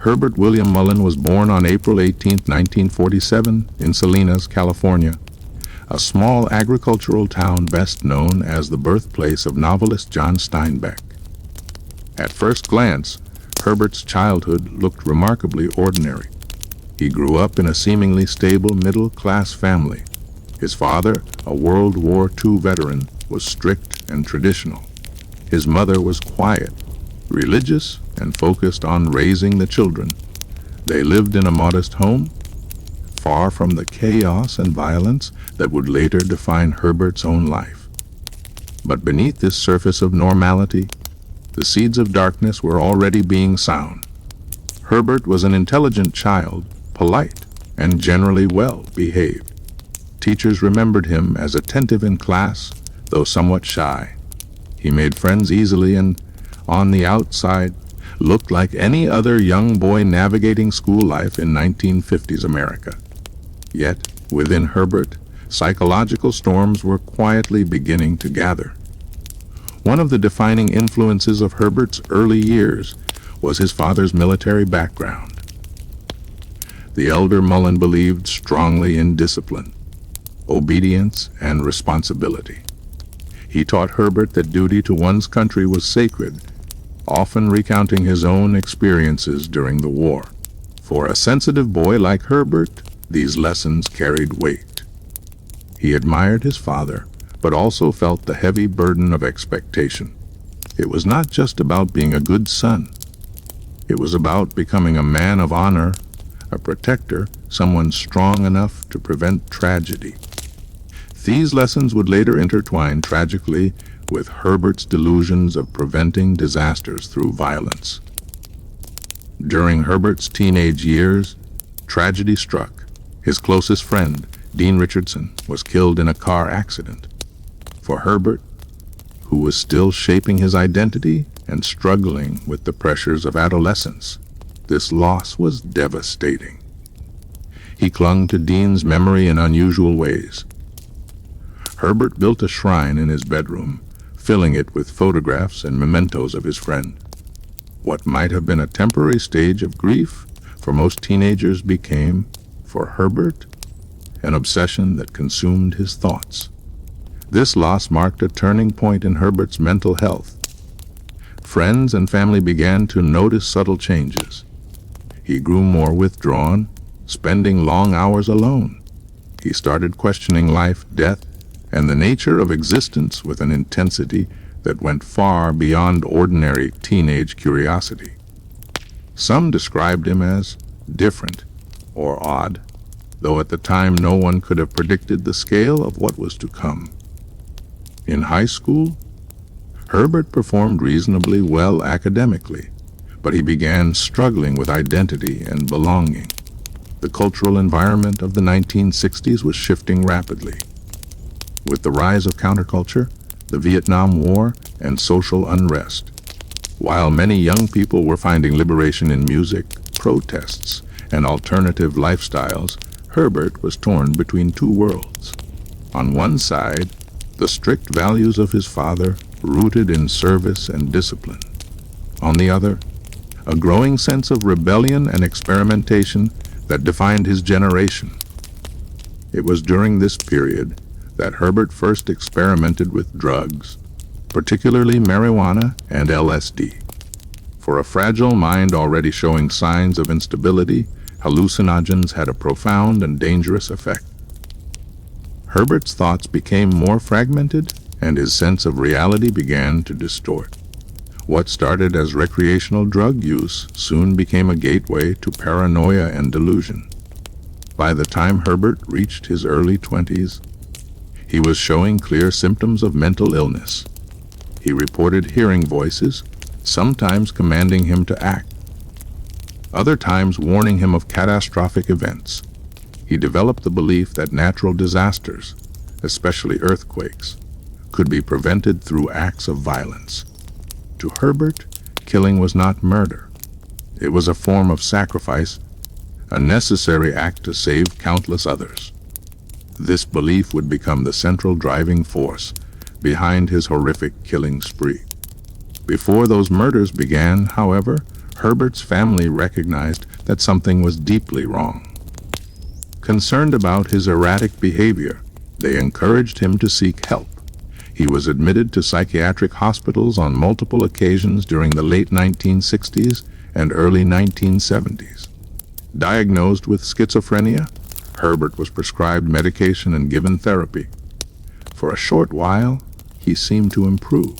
Herbert William Mullin was born on April 18, 1947, in Salinas, California, a small agricultural town best known as the birthplace of novelist John Steinbeck. At first glance, Herbert's childhood looked remarkably ordinary. He grew up in a seemingly stable middle-class family. His father, a World War II veteran, was strict and traditional. His mother was quiet, religious, and focused on raising the children. They lived in a modest home, far from the chaos and violence that would later define Herbert's own life. But beneath this surface of normality, the seeds of darkness were already being sown. Herbert was an intelligent child, polite, and generally well behaved. Teachers remembered him as attentive in class, though somewhat shy. He made friends easily and, on the outside, looked like any other young boy navigating school life in 1950s America. Yet, within Herbert, psychological storms were quietly beginning to gather. One of the defining influences of Herbert's early years was his father's military background. The elder Mullin believed strongly in discipline, obedience, and responsibility. He taught Herbert that duty to one's country was sacred, often recounting his own experiences during the war. For a sensitive boy like Herbert, these lessons carried weight. He admired his father, but also felt the heavy burden of expectation. It was not just about being a good son. It was about becoming a man of honor, a protector, someone strong enough to prevent tragedy. These lessons would later intertwine tragically with Herbert's delusions of preventing disasters through violence. During Herbert's teenage years, tragedy struck. His closest friend, Dean Richardson, was killed in a car accident. For Herbert, who was still shaping his identity and struggling with the pressures of adolescence, this loss was devastating. He clung to Dean's memory in unusual ways. Herbert built a shrine in his bedroom, filling it with photographs and mementos of his friend. What might have been a temporary stage of grief for most teenagers became, for Herbert, an obsession that consumed his thoughts. This loss marked a turning point in Herbert's mental health. Friends and family began to notice subtle changes. He grew more withdrawn, spending long hours alone. He started questioning life, death, and the nature of existence with an intensity that went far beyond ordinary teenage curiosity. Some described him as different or odd, though at the time no one could have predicted the scale of what was to come. In high school, Herbert performed reasonably well academically, but he began struggling with identity and belonging. The cultural environment of the 1960s was shifting rapidly. With the rise of counterculture, the Vietnam War, and social unrest. While many young people were finding liberation in music, protests, and alternative lifestyles, Herbert was torn between two worlds. On one side, the strict values of his father, rooted in service and discipline. On the other, a growing sense of rebellion and experimentation that defined his generation. It was during this period that Herbert first experimented with drugs, particularly marijuana and LSD. For a fragile mind already showing signs of instability, hallucinogens had a profound and dangerous effect. Herbert's thoughts became more fragmented, and his sense of reality began to distort. What started as recreational drug use soon became a gateway to paranoia and delusion. By the time Herbert reached his early 20s, he was showing clear symptoms of mental illness. He reported hearing voices, sometimes commanding him to act, other times warning him of catastrophic events. He developed the belief that natural disasters, especially earthquakes, could be prevented through acts of violence. To Herbert, killing was not murder. It was a form of sacrifice, a necessary act to save countless others. This belief would become the central driving force behind his horrific killing spree. Before those murders began, however, Herbert's family recognized that something was deeply wrong. Concerned about his erratic behavior, they encouraged him to seek help. He was admitted to psychiatric hospitals on multiple occasions during the late 1960s and early 1970s. Diagnosed with schizophrenia, Herbert was prescribed medication and given therapy. For a short while, he seemed to improve.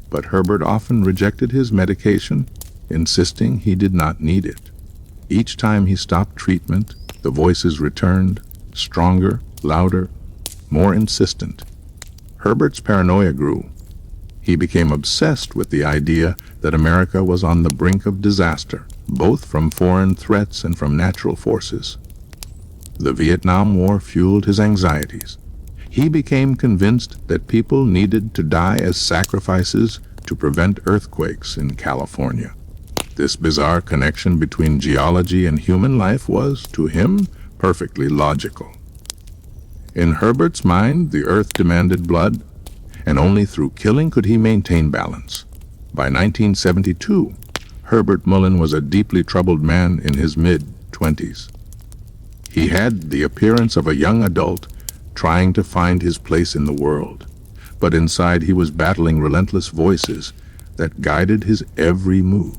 But Herbert often rejected his medication, insisting he did not need it. Each time he stopped treatment, the voices returned, stronger, louder, more insistent. Herbert's paranoia grew. He became obsessed with the idea that America was on the brink of disaster, both from foreign threats and from natural forces. The Vietnam War fueled his anxieties. He became convinced that people needed to die as sacrifices to prevent earthquakes in California. This bizarre connection between geology and human life was, to him, perfectly logical. In Herbert's mind, the earth demanded blood, and only through killing could he maintain balance. By 1972, Herbert Mullin was a deeply troubled man in his mid-20s. He had the appearance of a young adult trying to find his place in the world, but inside he was battling relentless voices that guided his every move.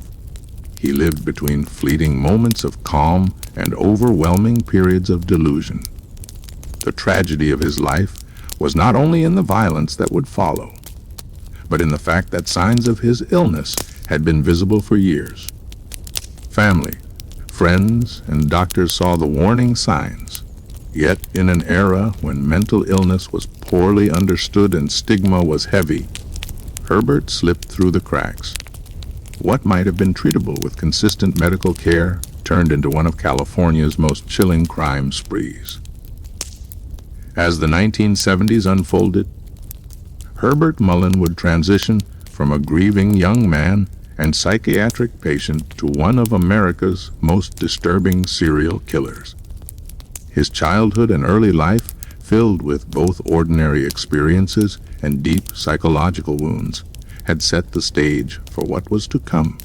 He lived between fleeting moments of calm and overwhelming periods of delusion. The tragedy of his life was not only in the violence that would follow, but in the fact that signs of his illness had been visible for years. Family, friends, and doctors saw the warning signs. Yet, in an era when mental illness was poorly understood and stigma was heavy, Herbert slipped through the cracks. What might have been treatable with consistent medical care turned into one of California's most chilling crime sprees. As the 1970s unfolded, Herbert Mullin would transition from a grieving young man and psychiatric patient to one of America's most disturbing serial killers. His childhood and early life, filled with both ordinary experiences and deep psychological wounds, had set the stage for what was to come.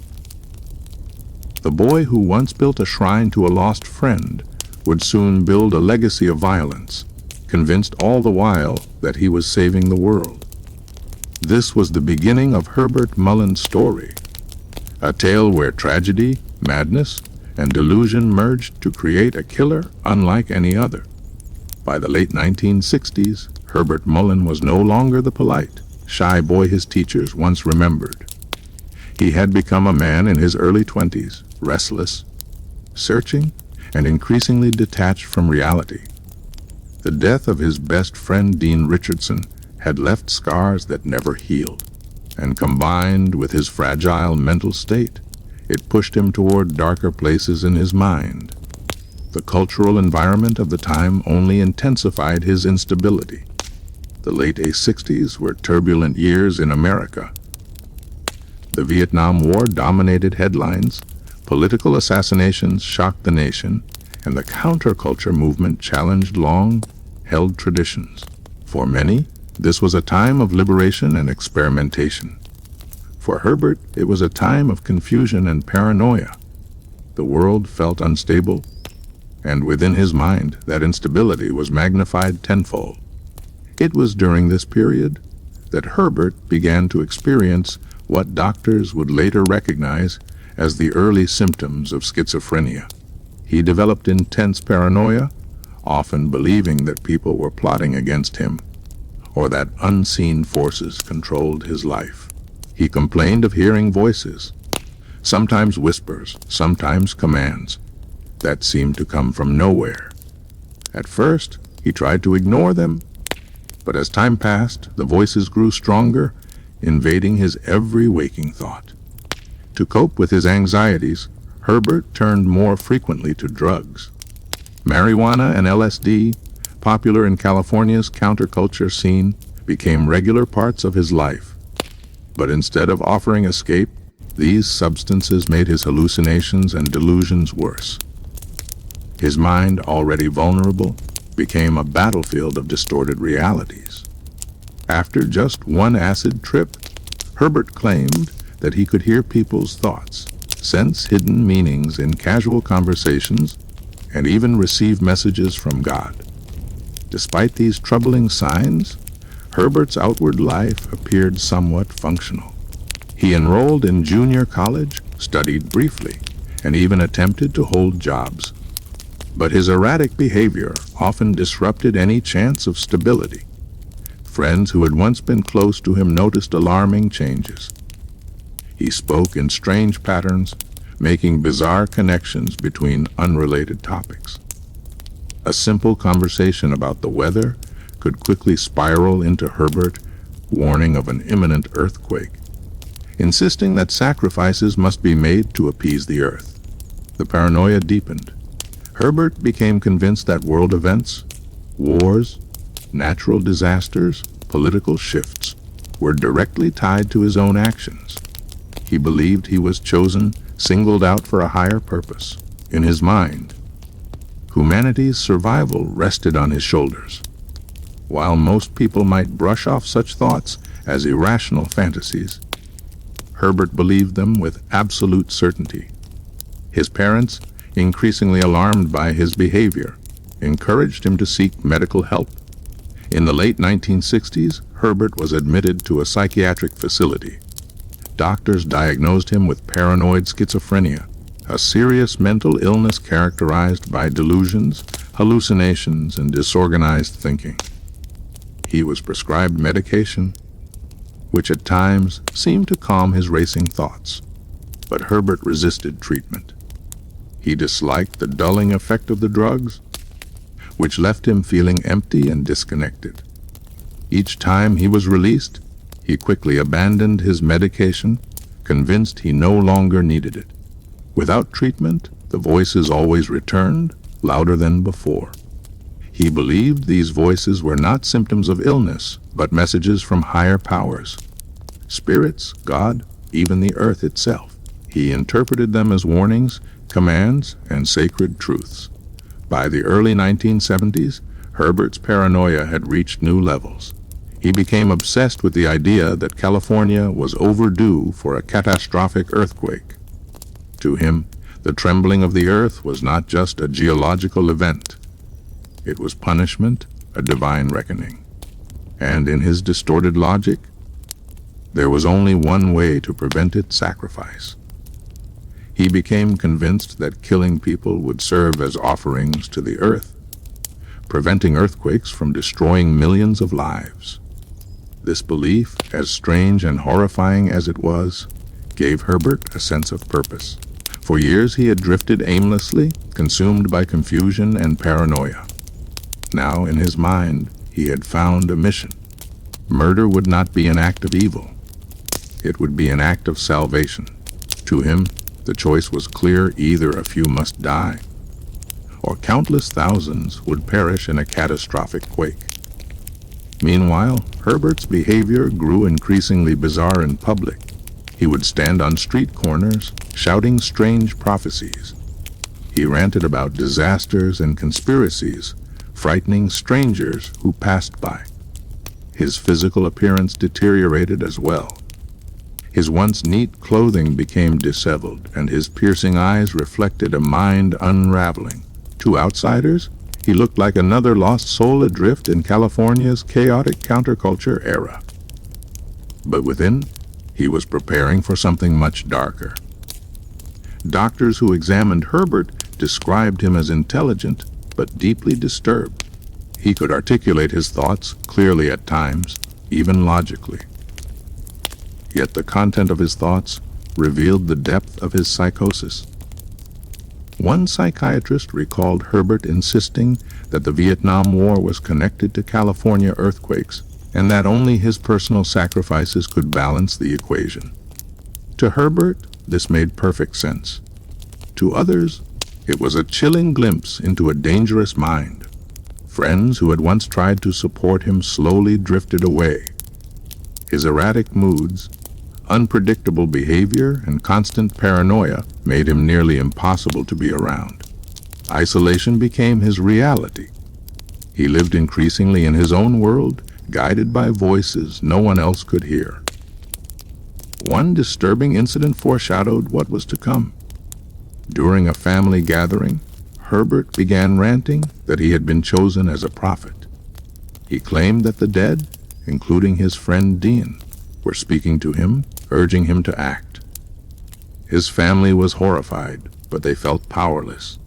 The boy who once built a shrine to a lost friend would soon build a legacy of violence, convinced all the while that he was saving the world. This was the beginning of Herbert Mullin's story, a tale where tragedy, madness, and delusion merged to create a killer unlike any other. By the late 1960s, Herbert Mullin was no longer the polite, shy boy his teachers once remembered. He had become a man in his early 20s, restless, searching, and increasingly detached from reality. The death of his best friend Dean Richardson had left scars that never healed, and combined with his fragile mental state, it pushed him toward darker places in his mind. The cultural environment of the time only intensified his instability. The late 60s were turbulent years in America. The Vietnam War dominated headlines, political assassinations shocked the nation, and the counterculture movement challenged long-held traditions. For many, this was a time of liberation and experimentation. For Herbert, it was a time of confusion and paranoia. The world felt unstable, and within his mind, that instability was magnified tenfold. It was during this period that Herbert began to experience what doctors would later recognize as the early symptoms of schizophrenia. He developed intense paranoia, often believing that people were plotting against him, or that unseen forces controlled his life. He complained of hearing voices, sometimes whispers, sometimes commands, that seemed to come from nowhere. At first, he tried to ignore them, but as time passed, the voices grew stronger, invading his every waking thought. To cope with his anxieties, Herbert turned more frequently to drugs. Marijuana and LSD, popular in California's counterculture scene, became regular parts of his life. But instead of offering escape, these substances made his hallucinations and delusions worse. His mind, already vulnerable, became a battlefield of distorted realities. After just one acid trip, Herbert claimed that he could hear people's thoughts. sense hidden meanings in casual conversations, and even receive messages from God. Despite these troubling signs, Herbert's outward life appeared somewhat functional. He enrolled in junior college, studied briefly, and even attempted to hold jobs. But his erratic behavior often disrupted any chance of stability. Friends who had once been close to him noticed alarming changes. He spoke in strange patterns, making bizarre connections between unrelated topics. A simple conversation about the weather could quickly spiral into Herbert warning of an imminent earthquake, insisting that sacrifices must be made to appease the earth. The paranoia deepened. Herbert became convinced that world events, wars, natural disasters, political shifts, were directly tied to his own actions. He believed he was chosen, singled out for a higher purpose. In his mind, humanity's survival rested on his shoulders. While most people might brush off such thoughts as irrational fantasies, Herbert believed them with absolute certainty. His parents, increasingly alarmed by his behavior, encouraged him to seek medical help. In the late 1960s, Herbert was admitted to a psychiatric facility. Doctors diagnosed him with paranoid schizophrenia, a serious mental illness characterized by delusions, hallucinations, and disorganized thinking. He was prescribed medication, which at times seemed to calm his racing thoughts. But Herbert resisted treatment. He disliked the dulling effect of the drugs, which left him feeling empty and disconnected. Each time he was released, he quickly abandoned his medication, convinced he no longer needed it. Without treatment, the voices always returned, louder than before. He believed these voices were not symptoms of illness, but messages from higher powers. Spirits, God, even the earth itself. He interpreted them as warnings, commands, and sacred truths. By the early 1970s, Herbert's paranoia had reached new levels. He became obsessed with the idea that California was overdue for a catastrophic earthquake. To him, the trembling of the earth was not just a geological event. It was punishment, a divine reckoning. And in his distorted logic, there was only one way to prevent its sacrifice. He became convinced that killing people would serve as offerings to the earth, preventing earthquakes from destroying millions of lives. This belief, as strange and horrifying as it was, gave Herbert a sense of purpose. For years he had drifted aimlessly, consumed by confusion and paranoia. Now, in his mind, he had found a mission. Murder would not be an act of evil. It would be an act of salvation. To him, the choice was clear: either a few must die, or countless thousands would perish in a catastrophic quake. Meanwhile, Herbert's behavior grew increasingly bizarre in public. He would stand on street corners, shouting strange prophecies. He ranted about disasters and conspiracies, frightening strangers who passed by. His physical appearance deteriorated as well. His once neat clothing became disheveled, and his piercing eyes reflected a mind unraveling. To outsiders, he looked like another lost soul adrift in California's chaotic counterculture era. But within, he was preparing for something much darker. Doctors who examined Herbert described him as intelligent, but deeply disturbed. He could articulate his thoughts clearly at times, even logically. Yet the content of his thoughts revealed the depth of his psychosis. One psychiatrist recalled Herbert insisting that the Vietnam War was connected to California earthquakes, and that only his personal sacrifices could balance the equation. To Herbert, this made perfect sense. To others, it was a chilling glimpse into a dangerous mind. Friends who had once tried to support him slowly drifted away. His erratic moods, unpredictable behavior, and constant paranoia made him nearly impossible to be around. Isolation became his reality. He lived increasingly in his own world, guided by voices no one else could hear. One disturbing incident foreshadowed what was to come. During a family gathering, Herbert began ranting that he had been chosen as a prophet. He claimed that the dead, including his friend Dean, were speaking to him, urging him to act. His family was horrified, but they felt powerless.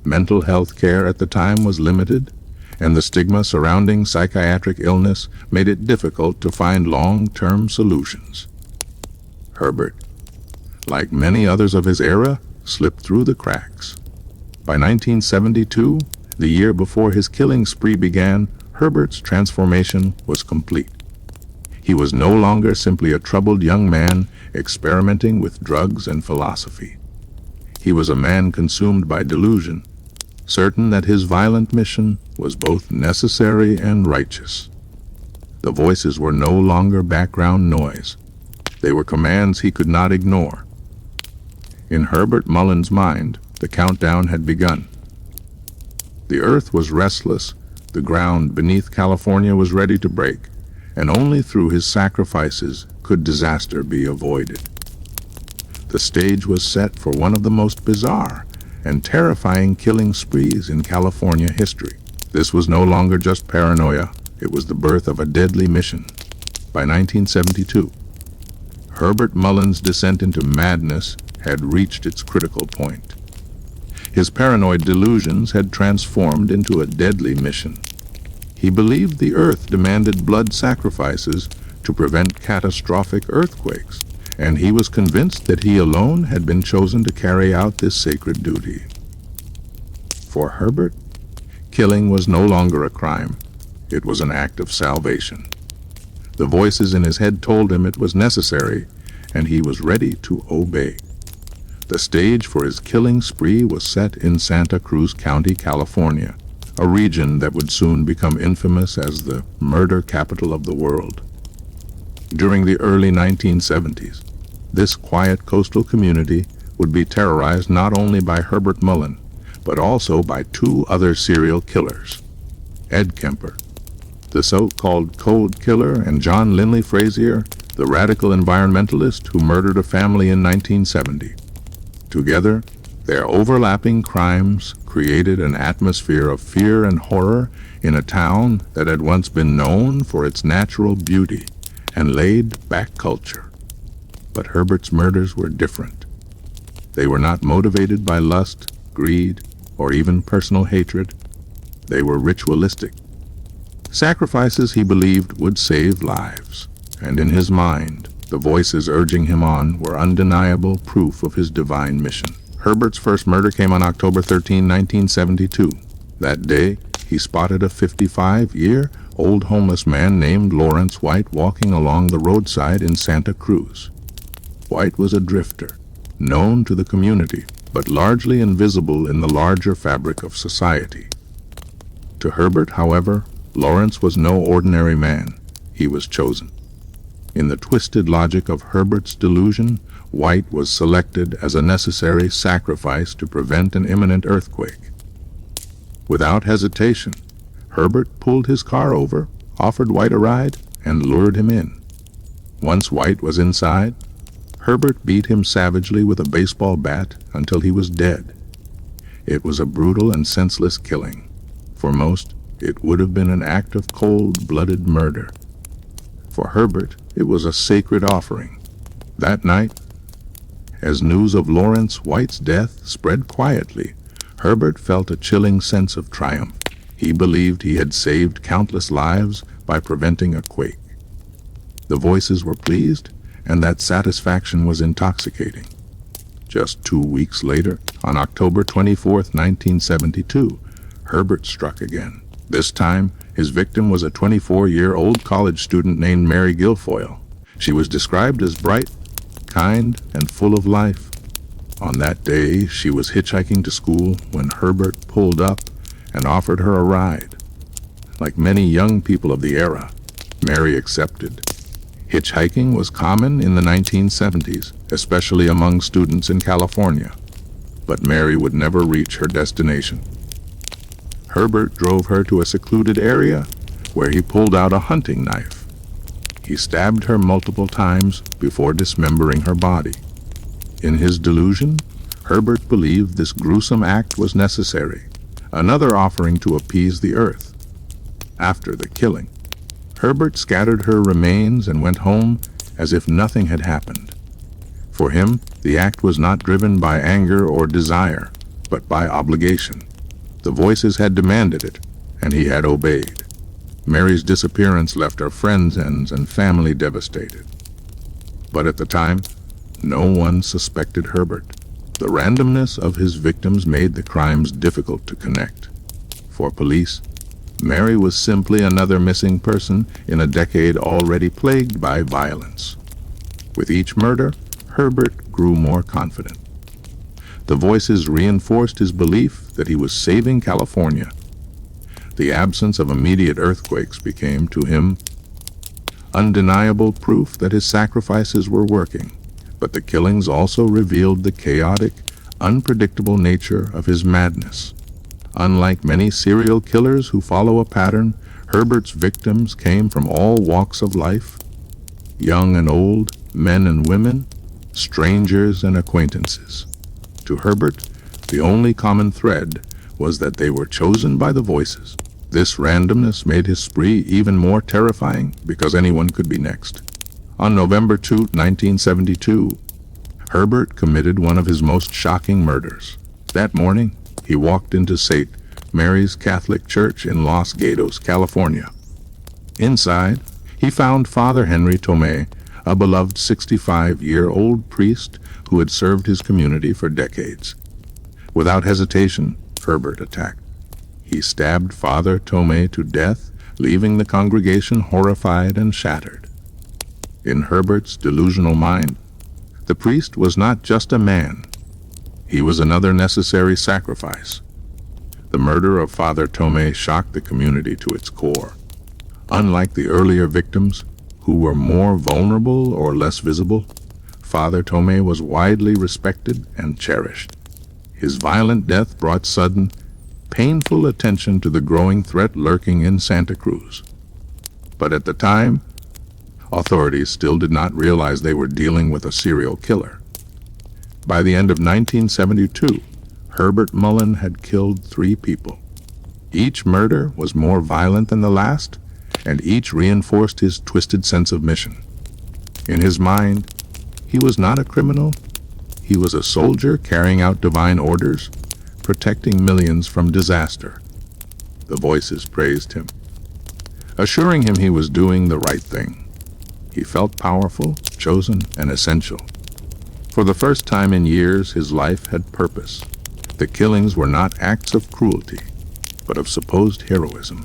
Mental health care at the time was limited, and the stigma surrounding psychiatric illness made it difficult to find long-term solutions. Herbert, like many others of his era, slipped through the cracks. By 1972, the year before his killing spree began, Herbert's transformation was complete. He was no longer simply a troubled young man experimenting with drugs and philosophy. He was a man consumed by delusion, certain that his violent mission was both necessary and righteous. The voices were no longer background noise. They were commands he could not ignore. In Herbert Mullin's mind, the countdown had begun. The earth was restless, the ground beneath California was ready to break, and only through his sacrifices could disaster be avoided. The stage was set for one of the most bizarre and terrifying killing sprees in California history. This was no longer just paranoia, it was the birth of a deadly mission. By 1972, Herbert Mullin's descent into madness had reached its critical point. His paranoid delusions had transformed into a deadly mission. He believed the earth demanded blood sacrifices to prevent catastrophic earthquakes, and he was convinced that he alone had been chosen to carry out this sacred duty. For Herbert, killing was no longer a crime. It was an act of salvation. The voices in his head told him it was necessary, and he was ready to obey. The stage for his killing spree was set in Santa Cruz County, California, a region that would soon become infamous as the murder capital of the world. During the early 1970s, this quiet coastal community would be terrorized not only by Herbert Mullin, but also by two other serial killers, Ed Kemper, the so-called Cold Killer, and John Linley Frazier, the radical environmentalist who murdered a family in 1970. Together, their overlapping crimes created an atmosphere of fear and horror in a town that had once been known for its natural beauty and laid-back culture. But Herbert's murders were different. They were not motivated by lust, greed, or even personal hatred. They were ritualistic. Sacrifices he believed would save lives, and in his mind, the voices urging him on were undeniable proof of his divine mission. Herbert's first murder came on October 13, 1972. That day, he spotted a 55-year-old homeless man named Lawrence White walking along the roadside in Santa Cruz. White was a drifter, known to the community, but largely invisible in the larger fabric of society. To Herbert, however, Lawrence was no ordinary man. He was chosen. In the twisted logic of Herbert's delusion, White was selected as a necessary sacrifice to prevent an imminent earthquake. Without hesitation, Herbert pulled his car over, offered White a ride, and lured him in. Once White was inside, Herbert beat him savagely with a baseball bat until he was dead. It was a brutal and senseless killing. For most, it would have been an act of cold-blooded murder. For Herbert, it was a sacred offering. That night, as news of Lawrence White's death spread quietly, Herbert felt a chilling sense of triumph. He believed he had saved countless lives by preventing a quake. The voices were pleased, and that satisfaction was intoxicating. Just 2 weeks later, on October 24, 1972, Herbert struck again. This time, his victim was a 24-year-old college student named Mary Guilfoyle. She was described as bright, kind, and full of life. On that day, she was hitchhiking to school when Herbert pulled up and offered her a ride. Like many young people of the era, Mary accepted. Hitchhiking was common in the 1970s, especially among students in California. But Mary would never reach her destination. Herbert drove her to a secluded area where he pulled out a hunting knife. He stabbed her multiple times before dismembering her body. In his delusion, Herbert believed this gruesome act was necessary, another offering to appease the earth. After the killing, Herbert scattered her remains and went home as if nothing had happened. For him, the act was not driven by anger or desire, but by obligation. The voices had demanded it, and he had obeyed. Mary's disappearance left her friends and family devastated. But at the time, no one suspected Herbert. The randomness of his victims made the crimes difficult to connect. For police, Mary was simply another missing person in a decade already plagued by violence. With each murder, Herbert grew more confident. The voices reinforced his belief that he was saving California. The absence of immediate earthquakes became, to him, undeniable proof that his sacrifices were working. But the killings also revealed the chaotic, unpredictable nature of his madness. Unlike many serial killers who follow a pattern, Herbert's victims came from all walks of life, young and old, men and women, strangers and acquaintances. To Herbert, the only common thread was that they were chosen by the voices. This randomness made his spree even more terrifying because anyone could be next. On November 2, 1972, Herbert committed one of his most shocking murders. That morning, he walked into St. Mary's Catholic Church in Los Gatos, California. Inside, he found Father Henry Tomei, a beloved 65-year-old priest who had served his community for decades. Without hesitation, Herbert attacked. He stabbed Father Tomei to death, leaving the congregation horrified and shattered. In Herbert's delusional mind, the priest was not just a man. He was another necessary sacrifice. The murder of Father Tomei shocked the community to its core. Unlike the earlier victims, who were more vulnerable or less visible, Father Tomei was widely respected and cherished. His violent death brought sudden, painful attention to the growing threat lurking in Santa Cruz. But at the time, authorities still did not realize they were dealing with a serial killer. By the end of 1972, Herbert Mullin had killed 3 people. Each murder was more violent than the last, and each reinforced his twisted sense of mission. In his mind, he was not a criminal. He was a soldier carrying out divine orders, protecting millions from disaster. The voices praised him, assuring him he was doing the right thing. He felt powerful, chosen, and essential. For the first time in years, his life had purpose. The killings were not acts of cruelty, but of supposed heroism.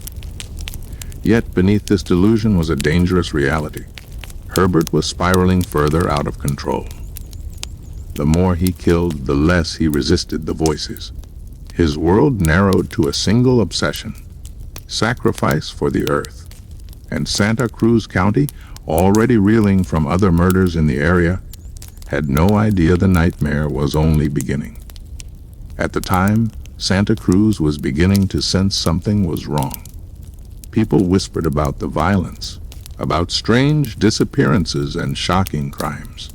Yet beneath this delusion was a dangerous reality. Herbert was spiraling further out of control. The more he killed, the less he resisted the voices. His world narrowed to a single obsession: sacrifice for the earth. And Santa Cruz County, already reeling from other murders in the area, had no idea the nightmare was only beginning. At the time, Santa Cruz was beginning to sense something was wrong. People whispered about the violence, about strange disappearances and shocking crimes.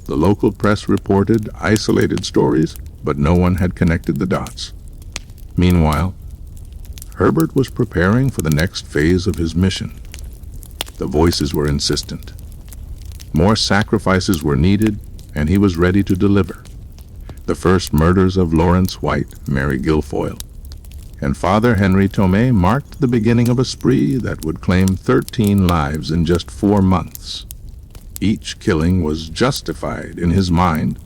The local press reported isolated stories, but no one had connected the dots. Meanwhile, Herbert was preparing for the next phase of his mission. The voices were insistent. More sacrifices were needed, and he was ready to deliver. The first murders of Lawrence White, Mary Guilfoyle, and Father Henry Tomei marked the beginning of a spree that would claim 13 lives in just 4 months. Each killing was justified in his mind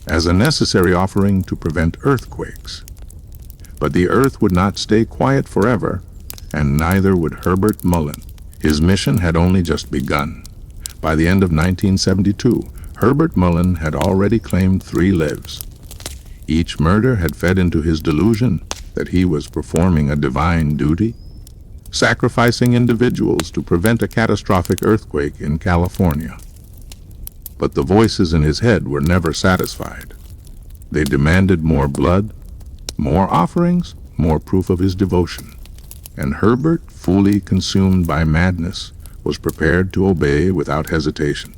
as a necessary offering to prevent earthquakes. But the earth would not stay quiet forever, and neither would Herbert Mullin. His mission had only just begun. By the end of 1972, Herbert Mullin had already claimed 3 lives. Each murder had fed into his delusion that he was performing a divine duty, sacrificing individuals to prevent a catastrophic earthquake in California. But the voices in his head were never satisfied. They demanded more blood, more offerings, more proof of his devotion. And Herbert, fully consumed by madness, was prepared to obey without hesitation.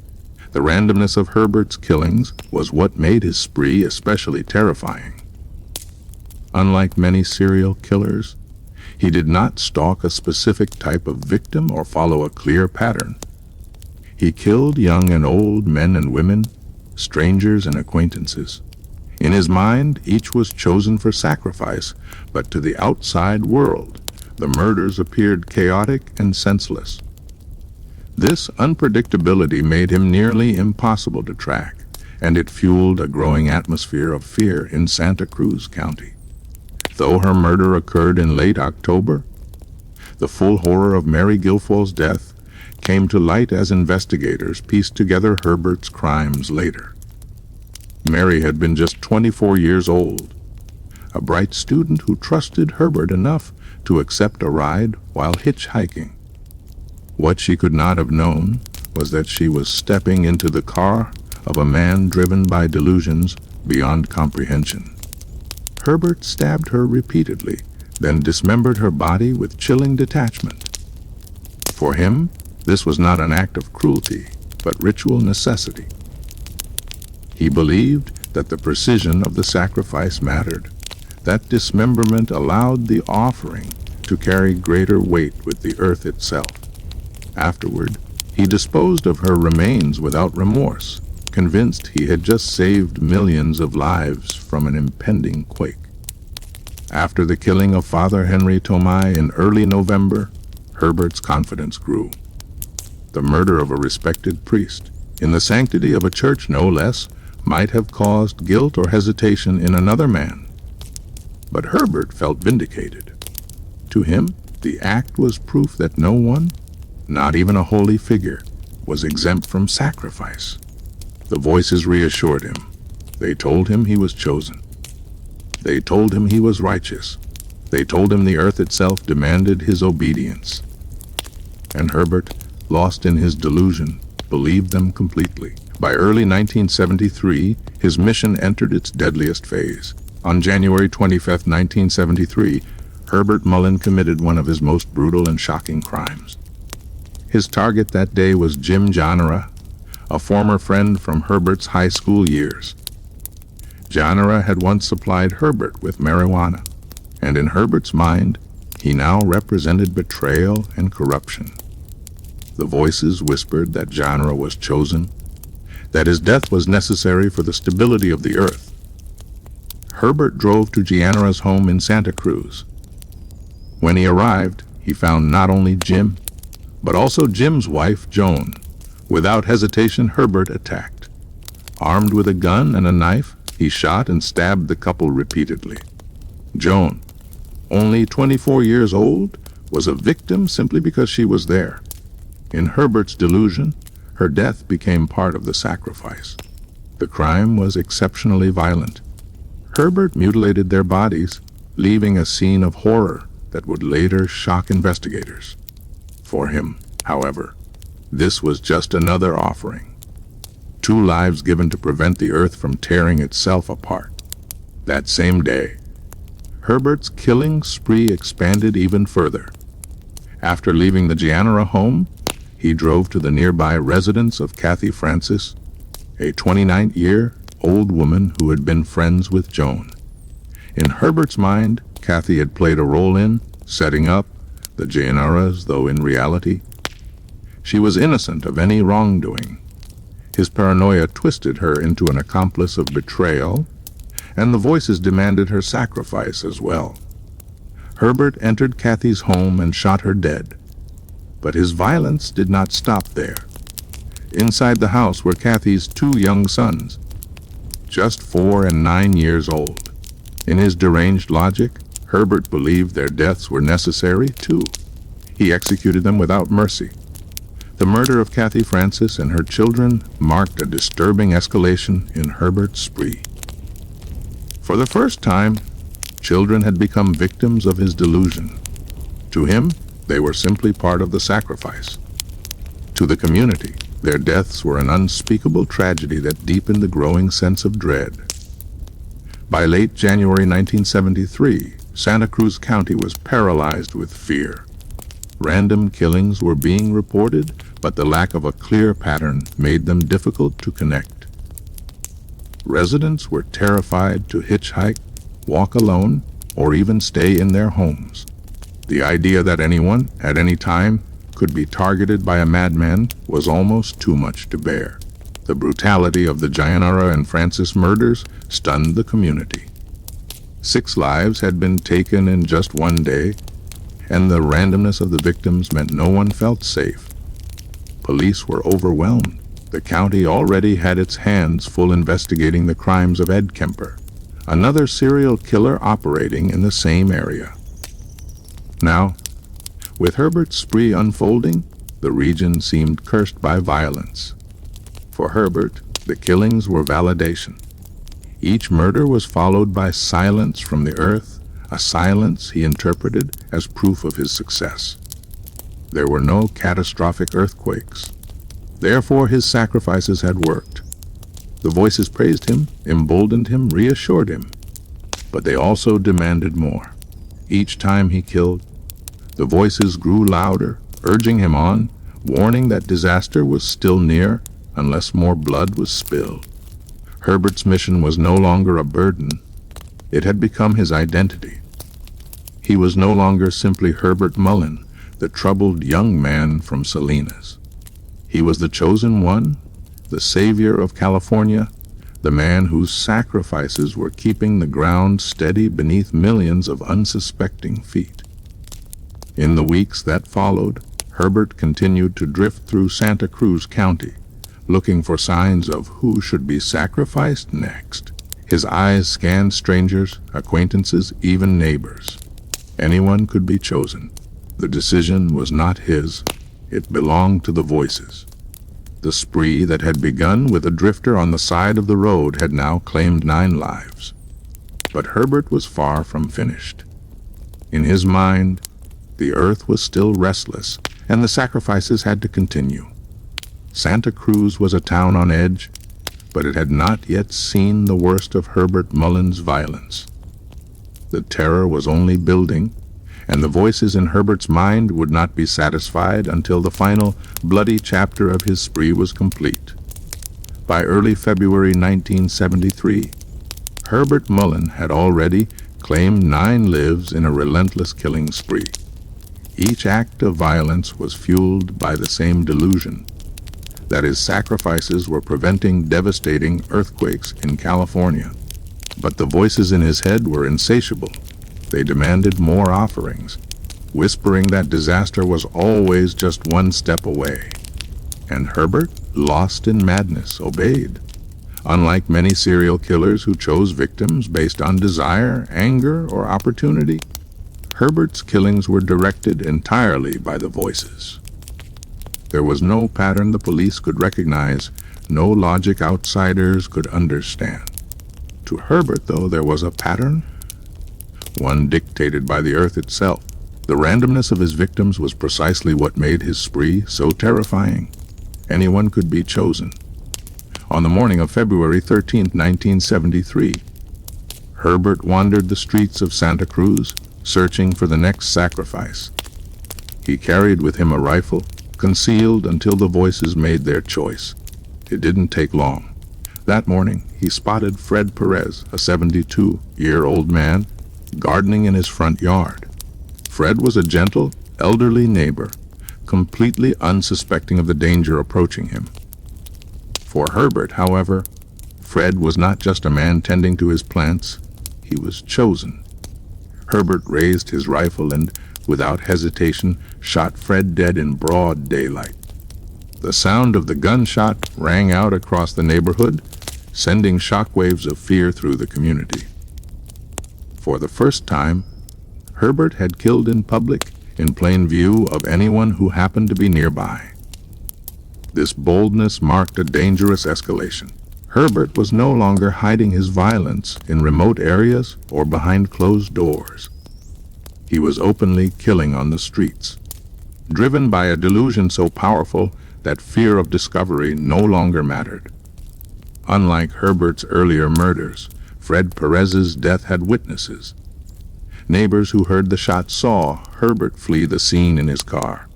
The randomness of Herbert's killings was what made his spree especially terrifying. Unlike many serial killers, he did not stalk a specific type of victim or follow a clear pattern. He killed young and old, men and women, strangers and acquaintances. In his mind, each was chosen for sacrifice, but to the outside world, the murders appeared chaotic and senseless. This unpredictability made him nearly impossible to track, and it fueled a growing atmosphere of fear in Santa Cruz County. Though her murder occurred in late October, the full horror of Mary Guilfoyle's death came to light as investigators pieced together Herbert's crimes later. Mary had been just 24 years old, a bright student who trusted Herbert enough to accept a ride while hitchhiking. What she could not have known was that she was stepping into the car of a man driven by delusions beyond comprehension. Herbert stabbed her repeatedly, then dismembered her body with chilling detachment. For him, this was not an act of cruelty, but ritual necessity. He believed that the precision of the sacrifice mattered, that dismemberment allowed the offering to carry greater weight with the earth itself. Afterward, he disposed of her remains without remorse, convinced he had just saved millions of lives from an impending quake. After the killing of Father Henry Tomei in early November, Herbert's confidence grew. The murder of a respected priest, in the sanctity of a church no less, might have caused guilt or hesitation in another man. But Herbert felt vindicated. To him, the act was proof that no one, not even a holy figure, was exempt from sacrifice. The voices reassured him. They told him he was chosen. They told him he was righteous. They told him the earth itself demanded his obedience. And Herbert, lost in his delusion, believed them completely. By early 1973, his mission entered its deadliest phase. On January 25, 1973, Herbert Mullin committed one of his most brutal and shocking crimes. His target that day was Jim Janera, a former friend from Herbert's high school years. Janera had once supplied Herbert with marijuana, and in Herbert's mind, he now represented betrayal and corruption. The voices whispered that Janera was chosen, that his death was necessary for the stability of the earth. Herbert drove to Janera's home in Santa Cruz. When he arrived, he found not only Jim, but also Jim's wife, Joan. Without hesitation, Herbert attacked. Armed with a gun and a knife, he shot and stabbed the couple repeatedly. Joan, only 24 years old, was a victim simply because she was there. In Herbert's delusion, her death became part of the sacrifice. The crime was exceptionally violent. Herbert mutilated their bodies, leaving a scene of horror that would later shock investigators. For him, however, this was just another offering. 2 lives given to prevent the earth from tearing itself apart. That same day, Herbert's killing spree expanded even further. After leaving the Janera home, he drove to the nearby residence of Kathy Francis, a 29-year-old woman who had been friends with Joan. In Herbert's mind, Kathy had played a role in setting up the Janeras, though in reality, she was innocent of any wrongdoing. His paranoia twisted her into an accomplice of betrayal, and the voices demanded her sacrifice as well. Herbert entered Kathy's home and shot her dead. But his violence did not stop there. Inside the house were Kathy's 2 young sons, just 4 and 9 years old. In his deranged logic, Herbert believed their deaths were necessary too. He executed them without mercy. The murder of Kathy Francis and her children marked a disturbing escalation in Herbert's spree. For the first time, children had become victims of his delusion. To him, they were simply part of the sacrifice. To the community, their deaths were an unspeakable tragedy that deepened the growing sense of dread. By late January 1973, Santa Cruz County was paralyzed with fear. Random killings were being reported, but the lack of a clear pattern made them difficult to connect. Residents were terrified to hitchhike, walk alone, or even stay in their homes. The idea that anyone, at any time, could be targeted by a madman was almost too much to bear. The brutality of the Gianara and Francis murders stunned the community. 6 lives had been taken in just one day, and the randomness of the victims meant no one felt safe. Police were overwhelmed. The county already had its hands full investigating the crimes of Ed Kemper, another serial killer operating in the same area. Now, with Herbert's spree unfolding, the region seemed cursed by violence. For Herbert, the killings were validation. Each murder was followed by silence from the earth, a silence he interpreted as proof of his success. There were no catastrophic earthquakes. Therefore, his sacrifices had worked. The voices praised him, emboldened him, reassured him. But they also demanded more. Each time he killed, the voices grew louder, urging him on, warning that disaster was still near unless more blood was spilled. Herbert's mission was no longer a burden. It had become his identity. He was no longer simply Herbert Mullin, the troubled young man from Salinas. He was the chosen one, the savior of California, the man whose sacrifices were keeping the ground steady beneath millions of unsuspecting feet. In the weeks that followed, Herbert continued to drift through Santa Cruz County, looking for signs of who should be sacrificed next. His eyes scanned strangers, acquaintances, even neighbors. Anyone could be chosen. The decision was not his. It belonged to the voices. The spree that had begun with a drifter on the side of the road had now claimed 9 lives. But Herbert was far from finished. In his mind, the earth was still restless, and the sacrifices had to continue. Santa Cruz was a town on edge, but it had not yet seen the worst of Herbert Mullin's violence. The terror was only building, and the voices in Herbert's mind would not be satisfied until the final bloody chapter of his spree was complete. By early February 1973, Herbert Mullin had already claimed 9 lives in a relentless killing spree. Each act of violence was fueled by the same delusion, that his sacrifices were preventing devastating earthquakes in California. But the voices in his head were insatiable. They demanded more offerings, whispering that disaster was always just one step away. And Herbert, lost in madness, obeyed. Unlike many serial killers who chose victims based on desire, anger, or opportunity, Herbert's killings were directed entirely by the voices. There was no pattern the police could recognize, no logic outsiders could understand. To Herbert, though, there was a pattern, one dictated by the earth itself. The randomness of his victims was precisely what made his spree so terrifying. Anyone could be chosen. On the morning of February 13, 1973, Herbert wandered the streets of Santa Cruz, searching for the next sacrifice. He carried with him a rifle, concealed until the voices made their choice. It didn't take long. That morning, he spotted Fred Perez, a 72-year-old man, gardening in his front yard. Fred was a gentle, elderly neighbor, completely unsuspecting of the danger approaching him. For Herbert, however, Fred was not just a man tending to his plants. He was chosen. Herbert raised his rifle and, without hesitation, shot Fred dead in broad daylight. The sound of the gunshot rang out across the neighborhood, sending shockwaves of fear through the community. For the first time, Herbert had killed in public, in plain view of anyone who happened to be nearby. This boldness marked a dangerous escalation. Herbert was no longer hiding his violence in remote areas or behind closed doors. He was openly killing on the streets, driven by a delusion so powerful that fear of discovery no longer mattered. Unlike Herbert's earlier murders, Fred Perez's death had witnesses. Neighbors who heard the shot saw Herbert flee the scene in his car.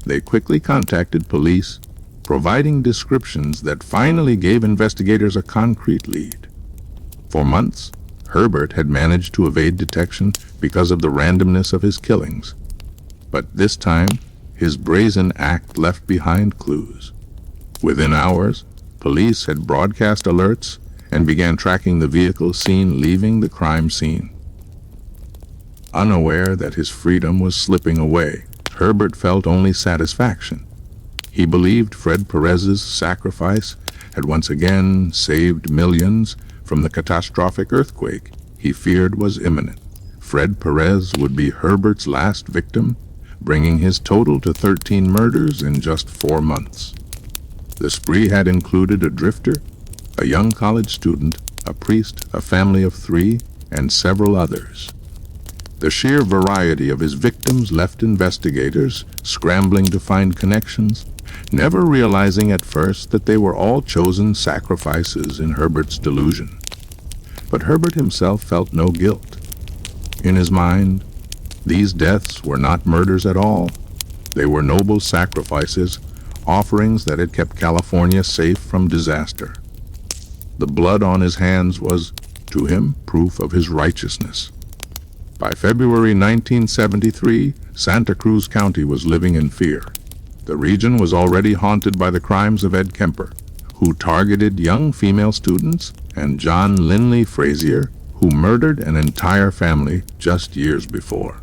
They quickly contacted police, providing descriptions that finally gave investigators a concrete lead. For months, Herbert had managed to evade detection because of the randomness of his killings. But this time, his brazen act left behind clues. Within hours, police had broadcast alerts and began tracking the vehicle seen leaving the crime scene. Unaware that his freedom was slipping away, Herbert felt only satisfaction. He believed Fred Perez's sacrifice had once again saved millions from the catastrophic earthquake he feared was imminent. Fred Perez would be Herbert's last victim, bringing his total to 13 murders in just 4 months. The spree had included a drifter, a young college student, a priest, a family of 3, and several others. The sheer variety of his victims left investigators scrambling to find connections, never realizing at first that they were all chosen sacrifices in Herbert's delusion. But Herbert himself felt no guilt. In his mind, these deaths were not murders at all. They were noble sacrifices, offerings that had kept California safe from disaster. The blood on his hands was, to him, proof of his righteousness. By February 1973, Santa Cruz County was living in fear. The region was already haunted by the crimes of Ed Kemper, who targeted young female students, and John Linley Frazier, who murdered an entire family just years before.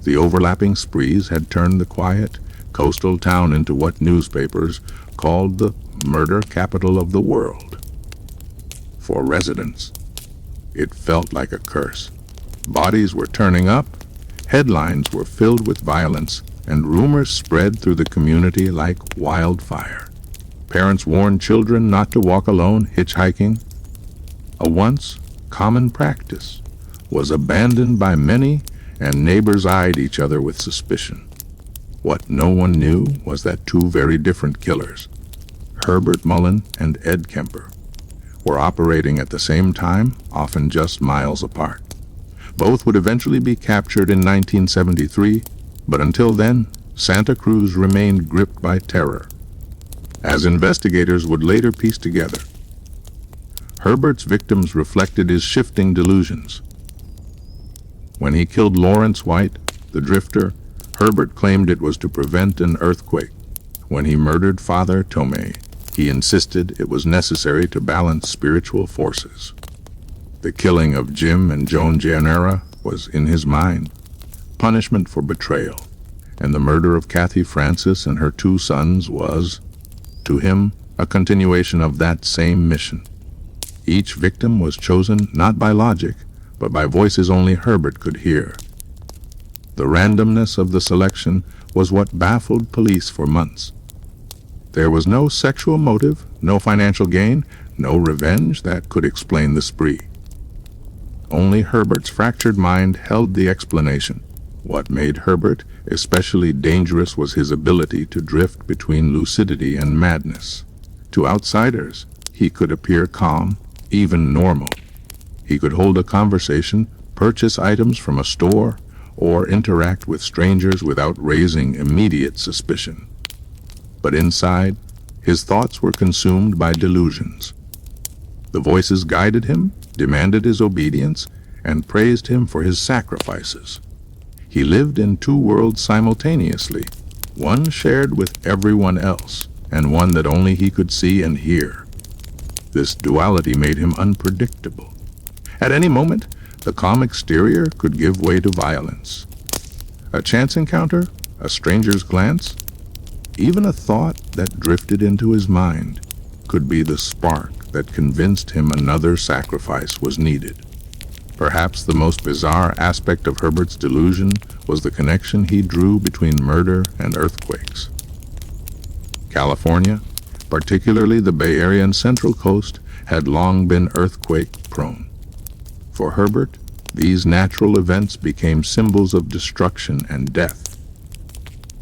The overlapping sprees had turned the quiet, coastal town into what newspapers called the murder capital of the world. For residents, it felt like a curse. Bodies were turning up, headlines were filled with violence, and rumors spread through the community like wildfire. Parents warned children not to walk alone hitchhiking. A once common practice was abandoned by many, and neighbors eyed each other with suspicion. What no one knew was that 2 very different killers, Herbert Mullin and Ed Kemper, were operating at the same time, often just miles apart. Both would eventually be captured in 1973, but until then, Santa Cruz remained gripped by terror. As investigators would later piece together, Herbert's victims reflected his shifting delusions. When he killed Lawrence White, the drifter, Herbert claimed it was to prevent an earthquake. When he murdered Father Tomei, he insisted it was necessary to balance spiritual forces. The killing of Jim and Joan Gianera was, in his mind, punishment for betrayal, and the murder of Kathy Francis and her 2 sons was, to him, a continuation of that same mission. Each victim was chosen not by logic, but by voices only Herbert could hear. The randomness of the selection was what baffled police for months. There was no sexual motive, no financial gain, no revenge that could explain the spree. Only Herbert's fractured mind held the explanation. What made Herbert especially dangerous was his ability to drift between lucidity and madness. To outsiders, he could appear calm, even normal. He could hold a conversation, purchase items from a store, or interact with strangers without raising immediate suspicion. But inside, his thoughts were consumed by delusions. The voices guided him, demanded his obedience, and praised him for his sacrifices. He lived in 2 worlds simultaneously, one shared with everyone else, and one that only he could see and hear. This duality made him unpredictable. At any moment, the calm exterior could give way to violence. A chance encounter, a stranger's glance, even a thought that drifted into his mind could be the spark that convinced him another sacrifice was needed. Perhaps the most bizarre aspect of Herbert's delusion was the connection he drew between murder and earthquakes. California, particularly the Bay Area and Central Coast, had long been earthquake-prone. For Herbert, these natural events became symbols of destruction and death.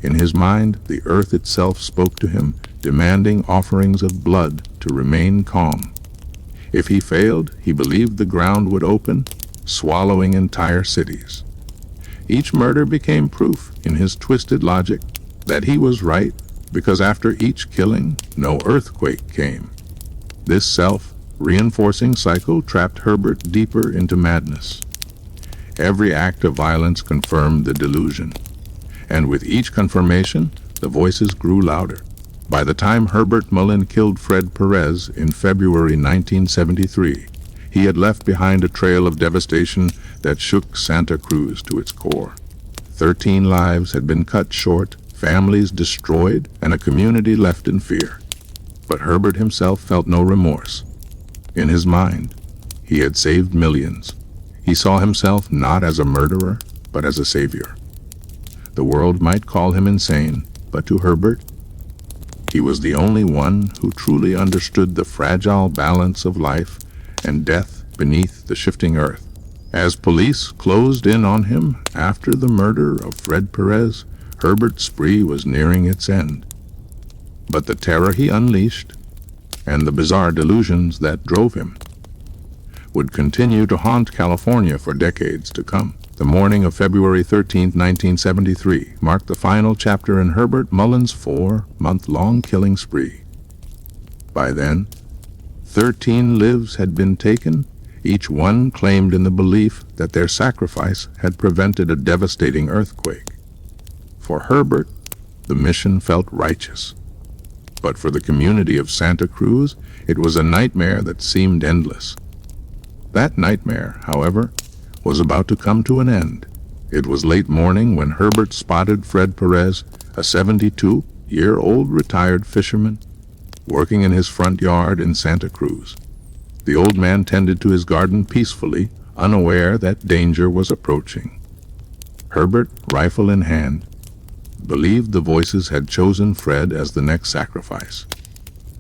In his mind, the earth itself spoke to him, demanding offerings of blood to remain calm. If he failed, he believed the ground would open, swallowing entire cities. Each murder became proof, in his twisted logic, that he was right, because after each killing, no earthquake came. This self-reinforcing cycle trapped Herbert deeper into madness. Every act of violence confirmed the delusion, and with each confirmation, the voices grew louder. By the time Herbert Mullin killed Fred Perez in February 1973, he had left behind a trail of devastation that shook Santa Cruz to its core. 13 lives had been cut short, families destroyed, and a community left in fear. But Herbert himself felt no remorse. In his mind, he had saved millions. He saw himself not as a murderer, but as a savior. The world might call him insane, but to Herbert, he was the only one who truly understood the fragile balance of life and death beneath the shifting earth. As police closed in on him after the murder of Fred Perez, Herbert's spree was nearing its end. But the terror he unleashed, and the bizarre delusions that drove him, would continue to haunt California for decades to come. The morning of February 13, 1973, marked the final chapter in Herbert Mullin's 4-month-long killing spree. By then, 13 lives had been taken, each one claimed in the belief that their sacrifice had prevented a devastating earthquake. For Herbert, the mission felt righteous. But for the community of Santa Cruz, it was a nightmare that seemed endless. That nightmare, however, was about to come to an end. It was late morning when Herbert spotted Fred Perez, a 72-year-old retired fisherman, working in his front yard in Santa Cruz. The old man tended to his garden peacefully, unaware that danger was approaching. Herbert, rifle in hand, believed the voices had chosen Fred as the next sacrifice.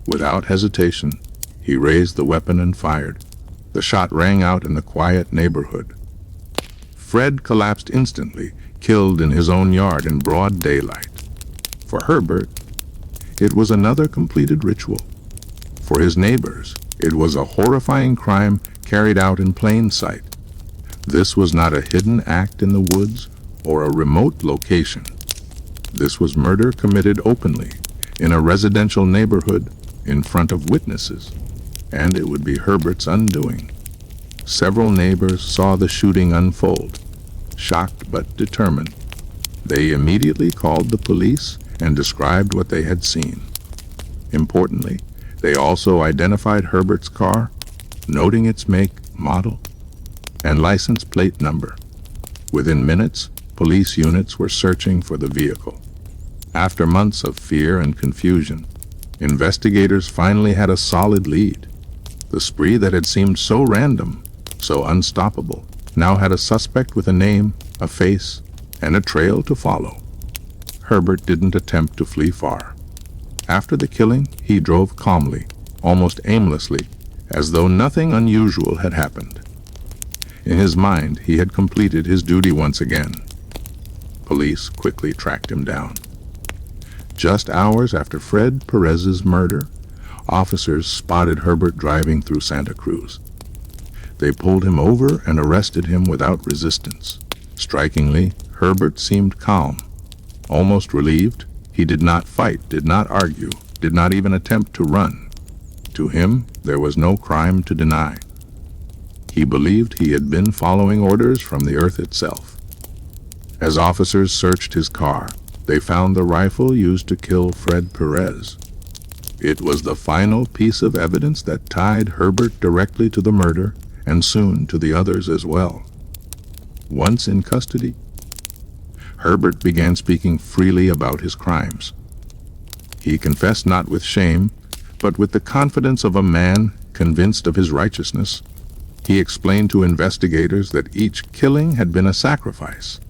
Without hesitation, he raised the weapon and fired. The shot rang out in the quiet neighborhood. Fred collapsed instantly, killed in his own yard in broad daylight. For Herbert, it was another completed ritual. For his neighbors, it was a horrifying crime carried out in plain sight. This was not a hidden act in the woods or a remote location. This was murder committed openly, in a residential neighborhood, in front of witnesses, and it would be Herbert's undoing. Several neighbors saw the shooting unfold. Shocked but determined, they immediately called the police and described what they had seen. Importantly, they also identified Herbert's car, noting its make, model, and license plate number. Within minutes, police units were searching for the vehicle. After months of fear and confusion, investigators finally had a solid lead. The spree that had seemed so random, so unstoppable, now had a suspect with a name, a face, and a trail to follow. Herbert didn't attempt to flee far. After the killing, he drove calmly, almost aimlessly, as though nothing unusual had happened. In his mind, he had completed his duty once again. Police quickly tracked him down. Just hours after Fred Perez's murder, officers spotted Herbert driving through Santa Cruz. They pulled him over and arrested him without resistance. Strikingly, Herbert seemed calm, almost relieved. He did not fight, did not argue, did not even attempt to run. To him, there was no crime to deny. He believed he had been following orders from the earth itself. As officers searched his car, they found the rifle used to kill Fred Perez. It was the final piece of evidence that tied Herbert directly to the murder and soon to the others as well. Once in custody, Herbert began speaking freely about his crimes. He confessed not with shame, but with the confidence of a man convinced of his righteousness. He explained to investigators that each killing had been a sacrifice.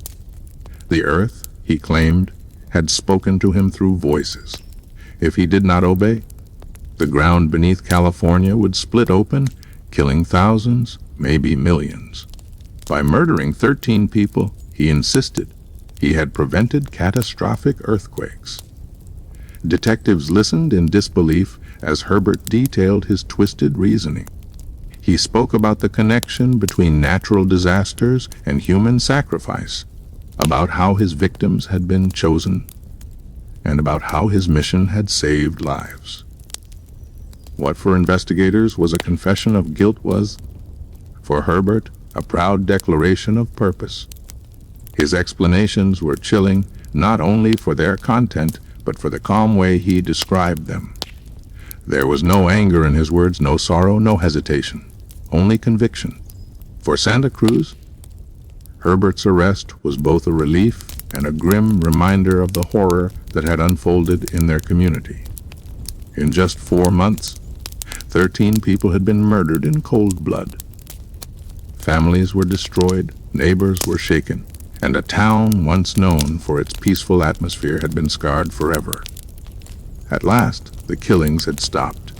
The earth, he claimed, had spoken to him through voices. If he did not obey, the ground beneath California would split open, killing thousands, maybe millions. By murdering 13 people, he insisted he had prevented catastrophic earthquakes. Detectives listened in disbelief as Herbert detailed his twisted reasoning. He spoke about the connection between natural disasters and human sacrifice. about how his victims had been chosen, and about how his mission had saved lives. What for investigators was a confession of guilt was, for Herbert, a proud declaration of purpose. His explanations were chilling not only for their content, but for the calm way he described them. There was no anger in his words, no sorrow, no hesitation, only conviction. For Santa Cruz, Herbert's arrest was both a relief and a grim reminder of the horror that had unfolded in their community. In just 4 months, 13 people had been murdered in cold blood. Families were destroyed, neighbors were shaken, and a town once known for its peaceful atmosphere had been scarred forever. At last, the killings had stopped.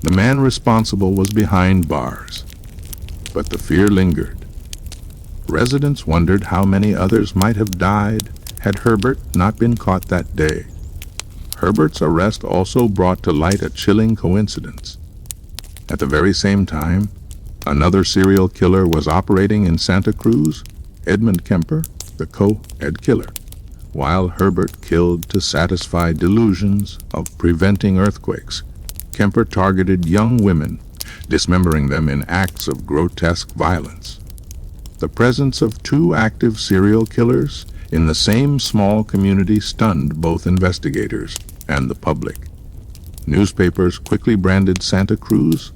The man responsible was behind bars, but the fear lingered. Residents wondered how many others might have died had Herbert not been caught that day. Herbert's arrest also brought to light a chilling coincidence. At the very same time, another serial killer was operating in Santa Cruz, Edmund Kemper, the co-ed killer. While Herbert killed to satisfy delusions of preventing earthquakes, Kemper targeted young women, dismembering them in acts of grotesque violence. The presence of 2 active serial killers in the same small community stunned both investigators and the public. Newspapers quickly branded Santa Cruz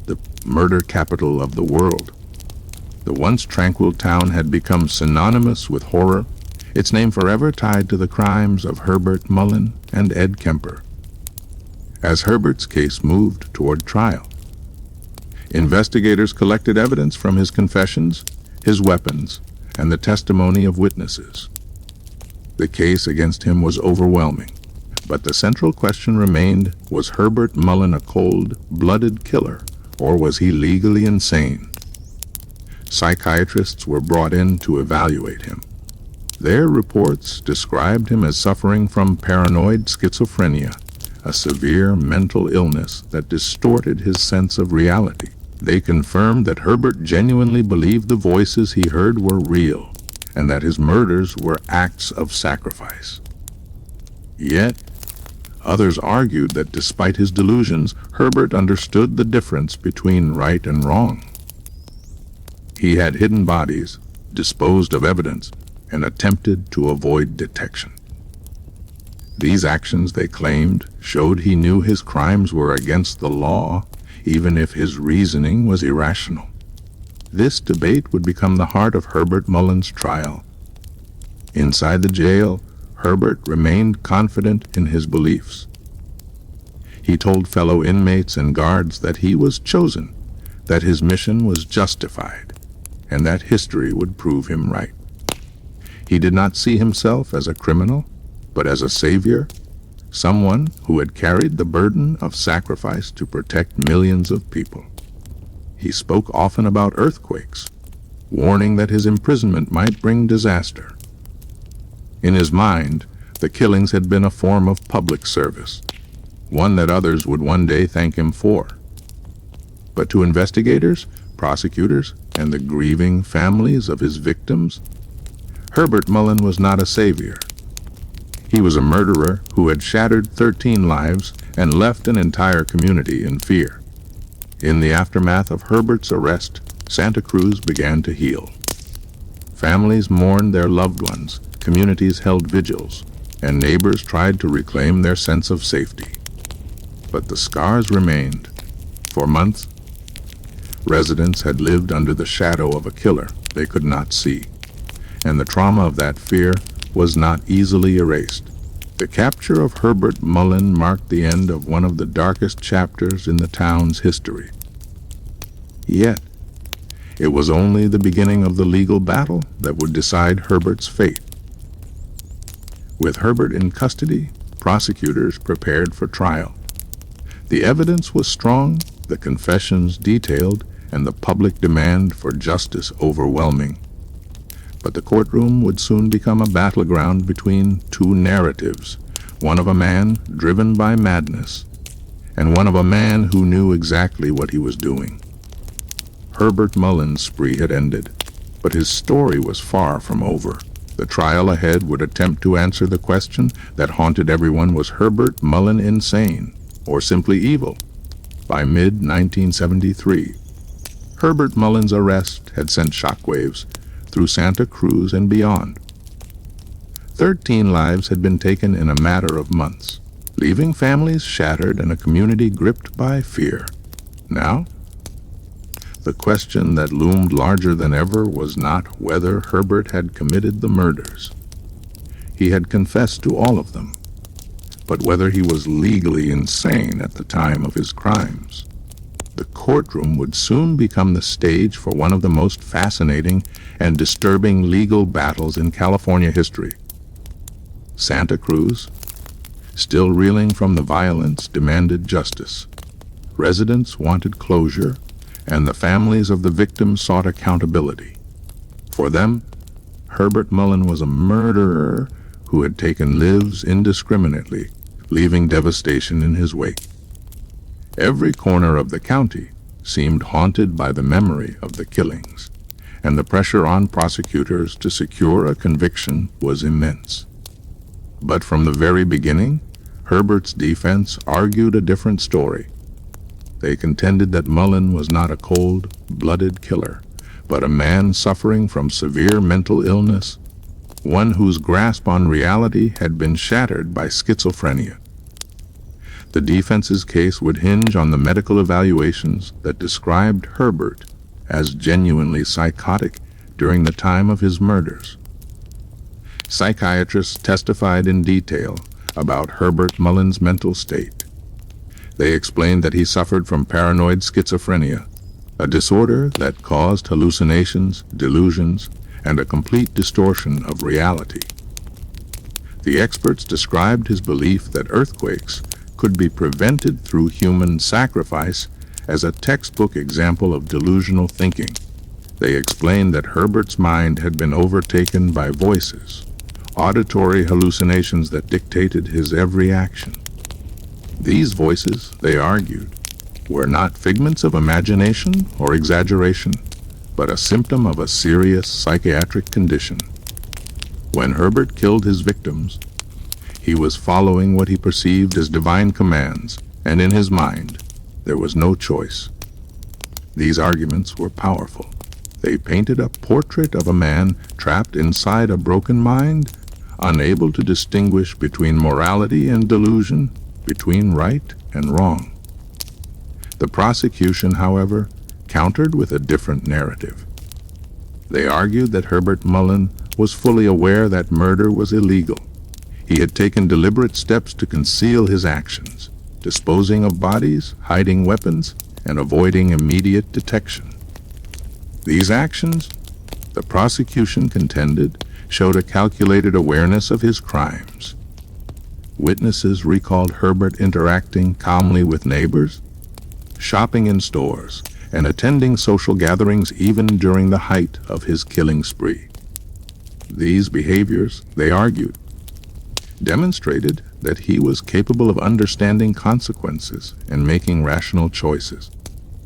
the murder capital of the world. The once tranquil town had become synonymous with horror, its name forever tied to the crimes of Herbert Mullin and Ed Kemper. As Herbert's case moved toward trial, investigators collected evidence from his confessions, his weapons, and the testimony of witnesses. The case against him was overwhelming, but the central question remained, was Herbert Mullin a cold-blooded killer, or was he legally insane? Psychiatrists were brought in to evaluate him. Their reports described him as suffering from paranoid schizophrenia, a severe mental illness that distorted his sense of reality. They confirmed that Herbert genuinely believed the voices he heard were real, and that his murders were acts of sacrifice. Yet, others argued that despite his delusions, Herbert understood the difference between right and wrong. He had hidden bodies, disposed of evidence, and attempted to avoid detection. These actions, they claimed, showed he knew his crimes were against the law, even if his reasoning was irrational. This debate would become the heart of Herbert Mullin's trial. Inside the jail, Herbert remained confident in his beliefs. He told fellow inmates and guards that he was chosen, that his mission was justified, and that history would prove him right. He did not see himself as a criminal, but as a savior, someone who had carried the burden of sacrifice to protect millions of people. He spoke often about earthquakes, warning that his imprisonment might bring disaster. In his mind, the killings had been a form of public service, one that others would one day thank him for. But to investigators, prosecutors, and the grieving families of his victims, Herbert Mullin was not a savior. He was a murderer who had shattered 13 lives and left an entire community in fear. In the aftermath of Herbert's arrest, Santa Cruz began to heal. Families mourned their loved ones, communities held vigils, and neighbors tried to reclaim their sense of safety. But the scars remained. For months, residents had lived under the shadow of a killer they could not see, and the trauma of that fear was not easily erased. The capture of Herbert Mullin marked the end of one of the darkest chapters in the town's history. Yet, it was only the beginning of the legal battle that would decide Herbert's fate. With Herbert in custody, prosecutors prepared for trial. The evidence was strong, the confessions detailed, and the public demand for justice overwhelming. But the courtroom would soon become a battleground between 2 narratives, one of a man driven by madness, and one of a man who knew exactly what he was doing. Herbert Mullin's spree had ended, but his story was far from over. The trial ahead would attempt to answer the question that haunted everyone: was Herbert Mullin insane or simply evil? By mid-1973, Herbert Mullin's arrest had sent shockwaves through Santa Cruz and beyond. 13 lives had been taken in a matter of months, leaving families shattered and a community gripped by fear. Now, the question that loomed larger than ever was not whether Herbert had committed the murders. He had confessed to all of them, but whether he was legally insane at the time of his crimes. The courtroom would soon become the stage for one of the most fascinating and disturbing legal battles in California history. Santa Cruz, still reeling from the violence, demanded justice. Residents wanted closure, and the families of the victims sought accountability. For them, Herbert Mullin was a murderer who had taken lives indiscriminately, leaving devastation in his wake. Every corner of the county seemed haunted by the memory of the killings, and the pressure on prosecutors to secure a conviction was immense. But from the very beginning, Herbert's defense argued a different story. They contended that Mullin was not a cold-blooded killer, but a man suffering from severe mental illness, one whose grasp on reality had been shattered by schizophrenia. The defense's case would hinge on the medical evaluations that described Herbert as genuinely psychotic during the time of his murders. Psychiatrists testified in detail about Herbert Mullin's mental state. They explained that he suffered from paranoid schizophrenia, a disorder that caused hallucinations, delusions, and a complete distortion of reality. The experts described his belief that earthquakes could be prevented through human sacrifice as a textbook example of delusional thinking. They explained that Herbert's mind had been overtaken by voices, auditory hallucinations that dictated his every action. These voices, they argued, were not figments of imagination or exaggeration, but a symptom of a serious psychiatric condition. When Herbert killed his victims, he was following what he perceived as divine commands, and in his mind, there was no choice. These arguments were powerful. They painted a portrait of a man trapped inside a broken mind, unable to distinguish between morality and delusion, between right and wrong. The prosecution, however, countered with a different narrative. They argued that Herbert Mullin was fully aware that murder was illegal. He had taken deliberate steps to conceal his actions, disposing of bodies, hiding weapons, and avoiding immediate detection. These actions, the prosecution contended, showed a calculated awareness of his crimes. Witnesses recalled Herbert interacting calmly with neighbors, shopping in stores, and attending social gatherings even during the height of his killing spree. These behaviors, they argued, demonstrated that he was capable of understanding consequences and making rational choices.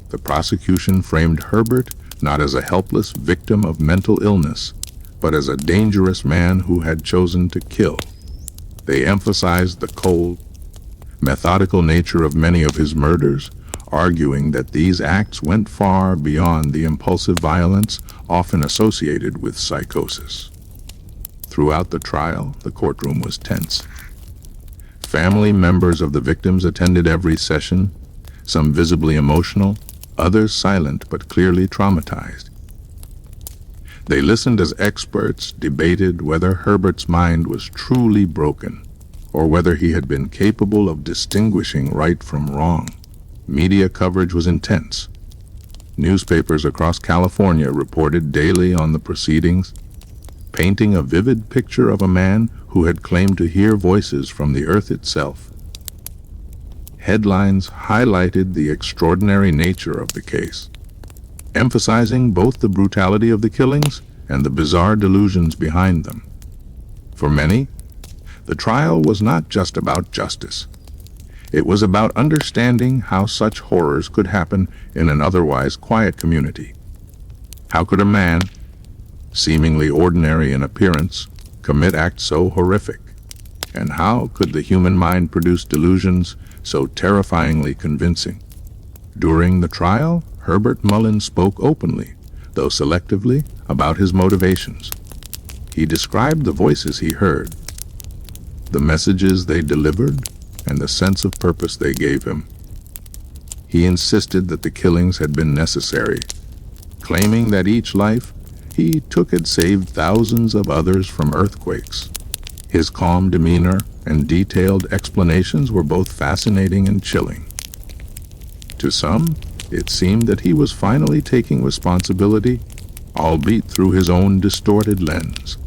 The prosecution framed Herbert not as a helpless victim of mental illness, but as a dangerous man who had chosen to kill. They emphasized the cold, methodical nature of many of his murders, arguing that these acts went far beyond the impulsive violence often associated with psychosis. Throughout the trial, the courtroom was tense. Family members of the victims attended every session, some visibly emotional, others silent but clearly traumatized. They listened as experts debated whether Herbert's mind was truly broken, or whether he had been capable of distinguishing right from wrong. Media coverage was intense. Newspapers across California reported daily on the proceedings, painting a vivid picture of a man who had claimed to hear voices from the earth itself. Headlines highlighted the extraordinary nature of the case, emphasizing both the brutality of the killings and the bizarre delusions behind them. For many, the trial was not just about justice. It was about understanding how such horrors could happen in an otherwise quiet community. How could a man, seemingly ordinary in appearance, commit acts so horrific? And how could the human mind produce delusions so terrifyingly convincing? During the trial, Herbert Mullin spoke openly, though selectively, about his motivations. He described the voices he heard, the messages they delivered, and the sense of purpose they gave him. He insisted that the killings had been necessary, claiming that each life he took had saved thousands of others from earthquakes. His calm demeanor and detailed explanations were both fascinating and chilling. To some, it seemed that he was finally taking responsibility, albeit through his own distorted lens.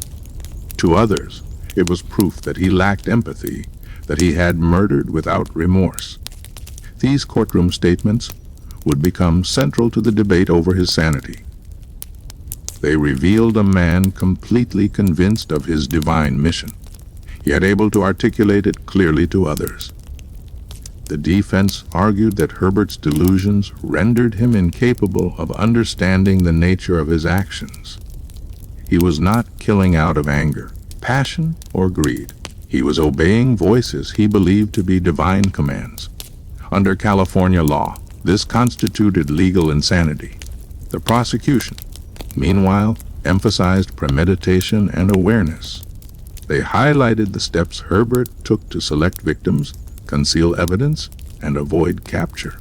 To others, it was proof that he lacked empathy, that he had murdered without remorse. These courtroom statements would become central to the debate over his sanity. They revealed a man completely convinced of his divine mission, yet able to articulate it clearly to others. The defense argued that Herbert's delusions rendered him incapable of understanding the nature of his actions. He was not killing out of anger, passion, or greed. He was obeying voices he believed to be divine commands. Under California law, this constituted legal insanity. The prosecution, meanwhile, emphasized premeditation and awareness. They highlighted the steps Herbert took to select victims, conceal evidence, and avoid capture.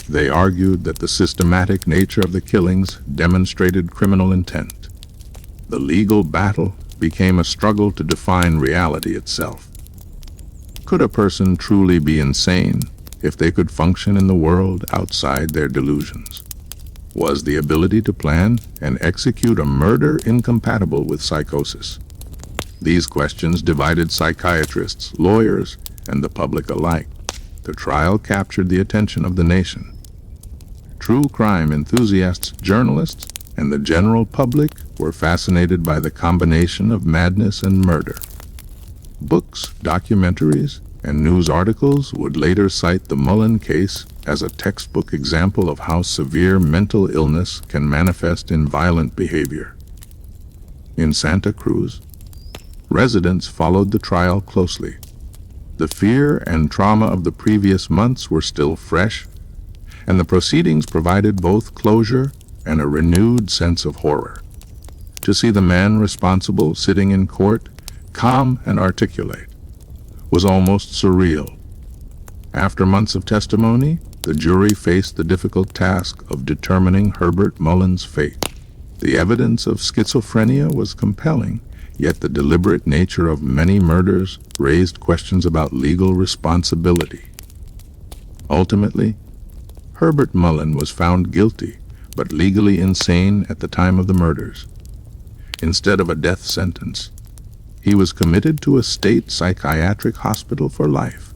They argued that the systematic nature of the killings demonstrated criminal intent. The legal battle became a struggle to define reality itself. Could a person truly be insane if they could function in the world outside their delusions? Was the ability to plan and execute a murder incompatible with psychosis? These questions divided psychiatrists, lawyers, and the public alike. The trial captured the attention of the nation. True crime enthusiasts, journalists, and the general public were fascinated by the combination of madness and murder. Books, documentaries, and news articles would later cite the Mullin case as a textbook example of how severe mental illness can manifest in violent behavior. In Santa Cruz, residents followed the trial closely. The fear and trauma of the previous months were still fresh, and the proceedings provided both closure and a renewed sense of horror. To see the man responsible sitting in court, calm and articulate, was almost surreal. After months of testimony, the jury faced the difficult task of determining Herbert Mullin's fate. The evidence of schizophrenia was compelling, yet the deliberate nature of many murders raised questions about legal responsibility. Ultimately, Herbert Mullin was found guilty, but legally insane at the time of the murders. Instead of a death sentence, he was committed to a state psychiatric hospital for life.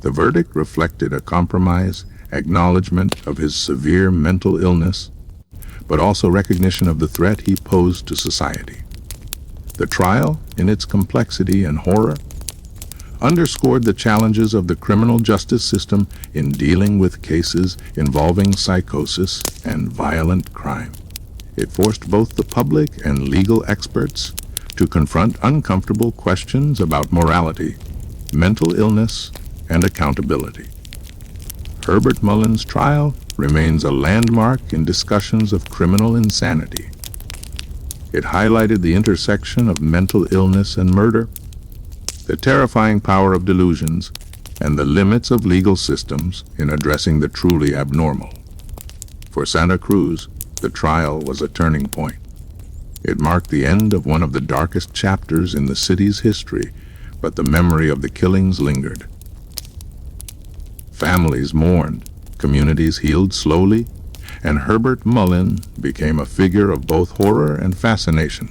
The verdict reflected a compromise, acknowledgement of his severe mental illness, but also recognition of the threat he posed to society. The trial, in its complexity and horror, underscored the challenges of the criminal justice system in dealing with cases involving psychosis and violent crime. It forced both the public and legal experts to confront uncomfortable questions about morality, mental illness, and accountability. Herbert Mullin's trial remains a landmark in discussions of criminal insanity. It highlighted the intersection of mental illness and murder, the terrifying power of delusions, and the limits of legal systems in addressing the truly abnormal. For Santa Cruz, the trial was a turning point. It marked the end of one of the darkest chapters in the city's history, but the memory of the killings lingered. Families mourned, communities healed slowly, and Herbert Mullin became a figure of both horror and fascination,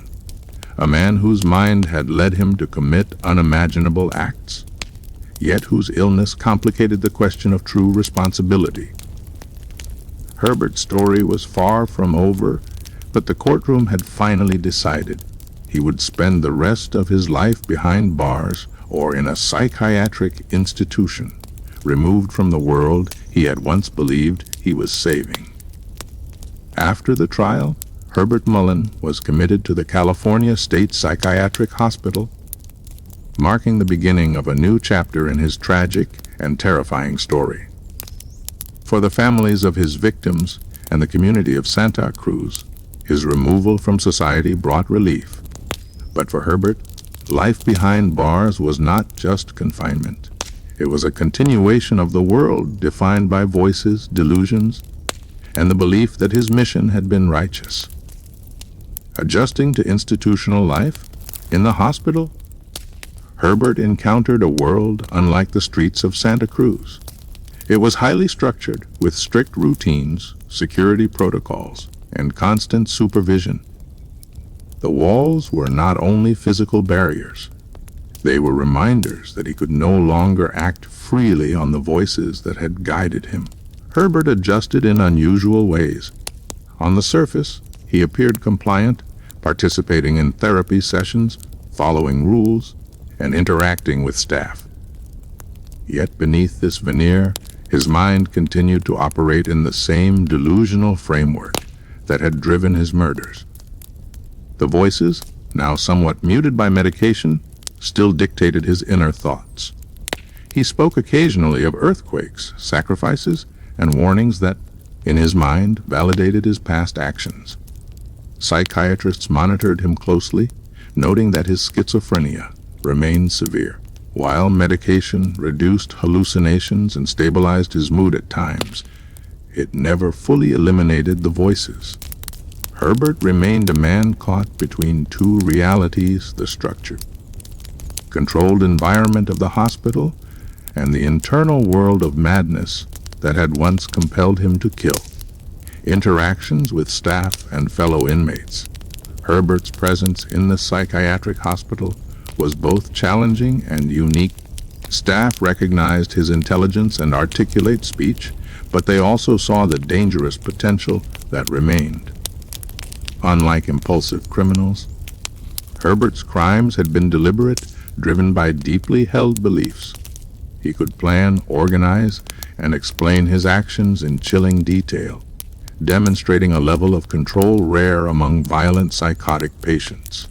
a man whose mind had led him to commit unimaginable acts, yet whose illness complicated the question of true responsibility. Herbert's story was far from over, but the courtroom had finally decided he would spend the rest of his life behind bars or in a psychiatric institution, removed from the world he had once believed he was saving. After the trial, Herbert Mullin was committed to the California State Psychiatric Hospital, marking the beginning of a new chapter in his tragic and terrifying story. For the families of his victims and the community of Santa Cruz, his removal from society brought relief. But for Herbert, life behind bars was not just confinement. It was a continuation of the world defined by voices, delusions, and the belief that his mission had been righteous. Adjusting to institutional life in the hospital, Herbert encountered a world unlike the streets of Santa Cruz. It was highly structured, with strict routines, security protocols, and constant supervision. The walls were not only physical barriers, they were reminders that he could no longer act freely on the voices that had guided him. Herbert adjusted in unusual ways. On the surface, he appeared compliant, participating in therapy sessions, following rules, and interacting with staff. Yet beneath this veneer, his mind continued to operate in the same delusional framework that had driven his murders. The voices, now somewhat muted by medication, still dictated his inner thoughts. He spoke occasionally of earthquakes, sacrifices, and warnings that, in his mind, validated his past actions. Psychiatrists monitored him closely, noting that his schizophrenia remained severe. While medication reduced hallucinations and stabilized his mood at times, it never fully eliminated the voices. Herbert remained a man caught between two realities: the structured, controlled environment of the hospital and the internal world of madness that had once compelled him to kill. Interactions with staff and fellow inmates. Herbert's presence in the psychiatric hospital was both challenging and unique. Staff recognized his intelligence and articulate speech, but they also saw the dangerous potential that remained. Unlike impulsive criminals, Herbert's crimes had been deliberate, driven by deeply held beliefs. He could plan, organize, and explain his actions in chilling detail, demonstrating a level of control rare among violent psychotic patients.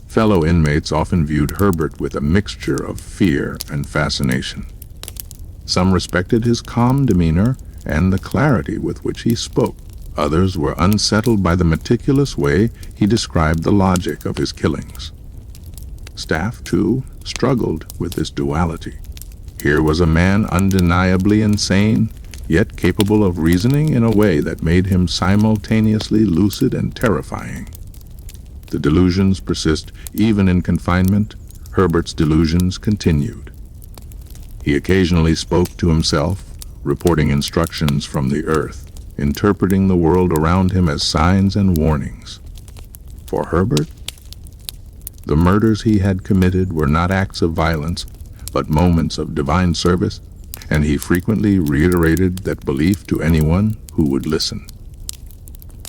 Fellow inmates often viewed Herbert with a mixture of fear and fascination. Some respected his calm demeanor and the clarity with which he spoke. Others were unsettled by the meticulous way he described the logic of his killings. Staff, too, struggled with this duality. Here was a man undeniably insane, yet capable of reasoning in a way that made him simultaneously lucid and terrifying. The delusions persist even in confinement. Herbert's delusions continued. He occasionally spoke to himself, reporting instructions from the earth, interpreting the world around him as signs and warnings. For Herbert, the murders he had committed were not acts of violence, but moments of divine service, and he frequently reiterated that belief to anyone who would listen.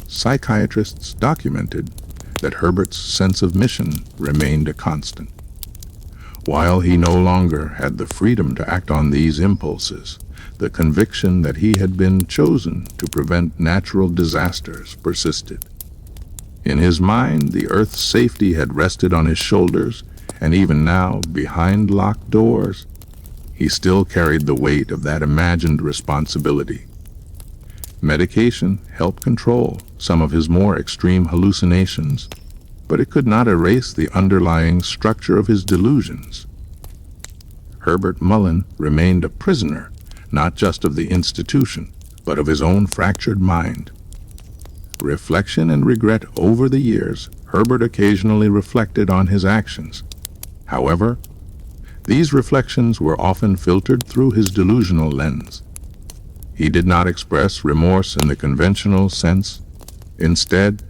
Psychiatrists documented that Herbert's sense of mission remained a constant. While he no longer had the freedom to act on these impulses, the conviction that he had been chosen to prevent natural disasters persisted. In his mind, the earth's safety had rested on his shoulders, and even now, behind locked doors, he still carried the weight of that imagined responsibility. Medication helped control some of his more extreme hallucinations, but it could not erase the underlying structure of his delusions. Herbert Mullin remained a prisoner, not just of the institution, but of his own fractured mind. Reflection and regret over the years, Herbert occasionally reflected on his actions. However, these reflections were often filtered through his delusional lens. He did not express remorse in the conventional sense. Instead,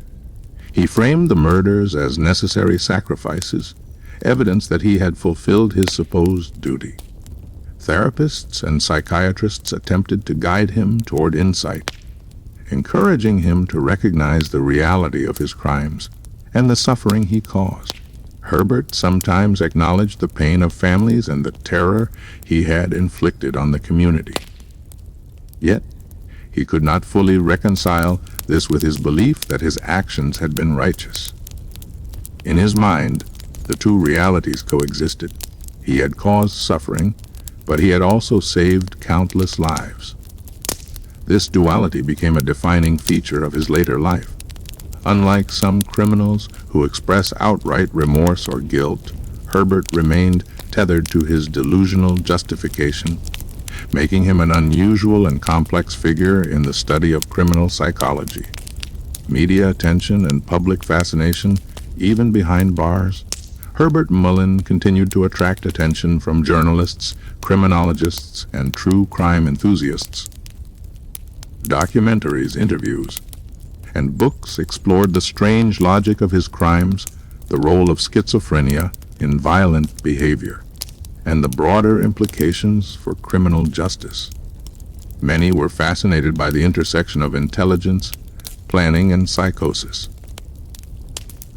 he framed the murders as necessary sacrifices, evidence that he had fulfilled his supposed duty. Therapists and psychiatrists attempted to guide him toward insight, encouraging him to recognize the reality of his crimes and the suffering he caused. Herbert sometimes acknowledged the pain of families and the terror he had inflicted on the community. Yet, he could not fully reconcile this with his belief that his actions had been righteous. In his mind, the two realities coexisted. He had caused suffering, but he had also saved countless lives. This duality became a defining feature of his later life. Unlike some criminals who express outright remorse or guilt, Herbert remained tethered to his delusional justification, making him an unusual and complex figure in the study of criminal psychology. Media attention and public fascination, even behind bars, Herbert Mullin continued to attract attention from journalists, criminologists, and true crime enthusiasts. Documentaries, interviews, and books explored the strange logic of his crimes, the role of schizophrenia in violent behavior, and the broader implications for criminal justice. Many were fascinated by the intersection of intelligence, planning, and psychosis.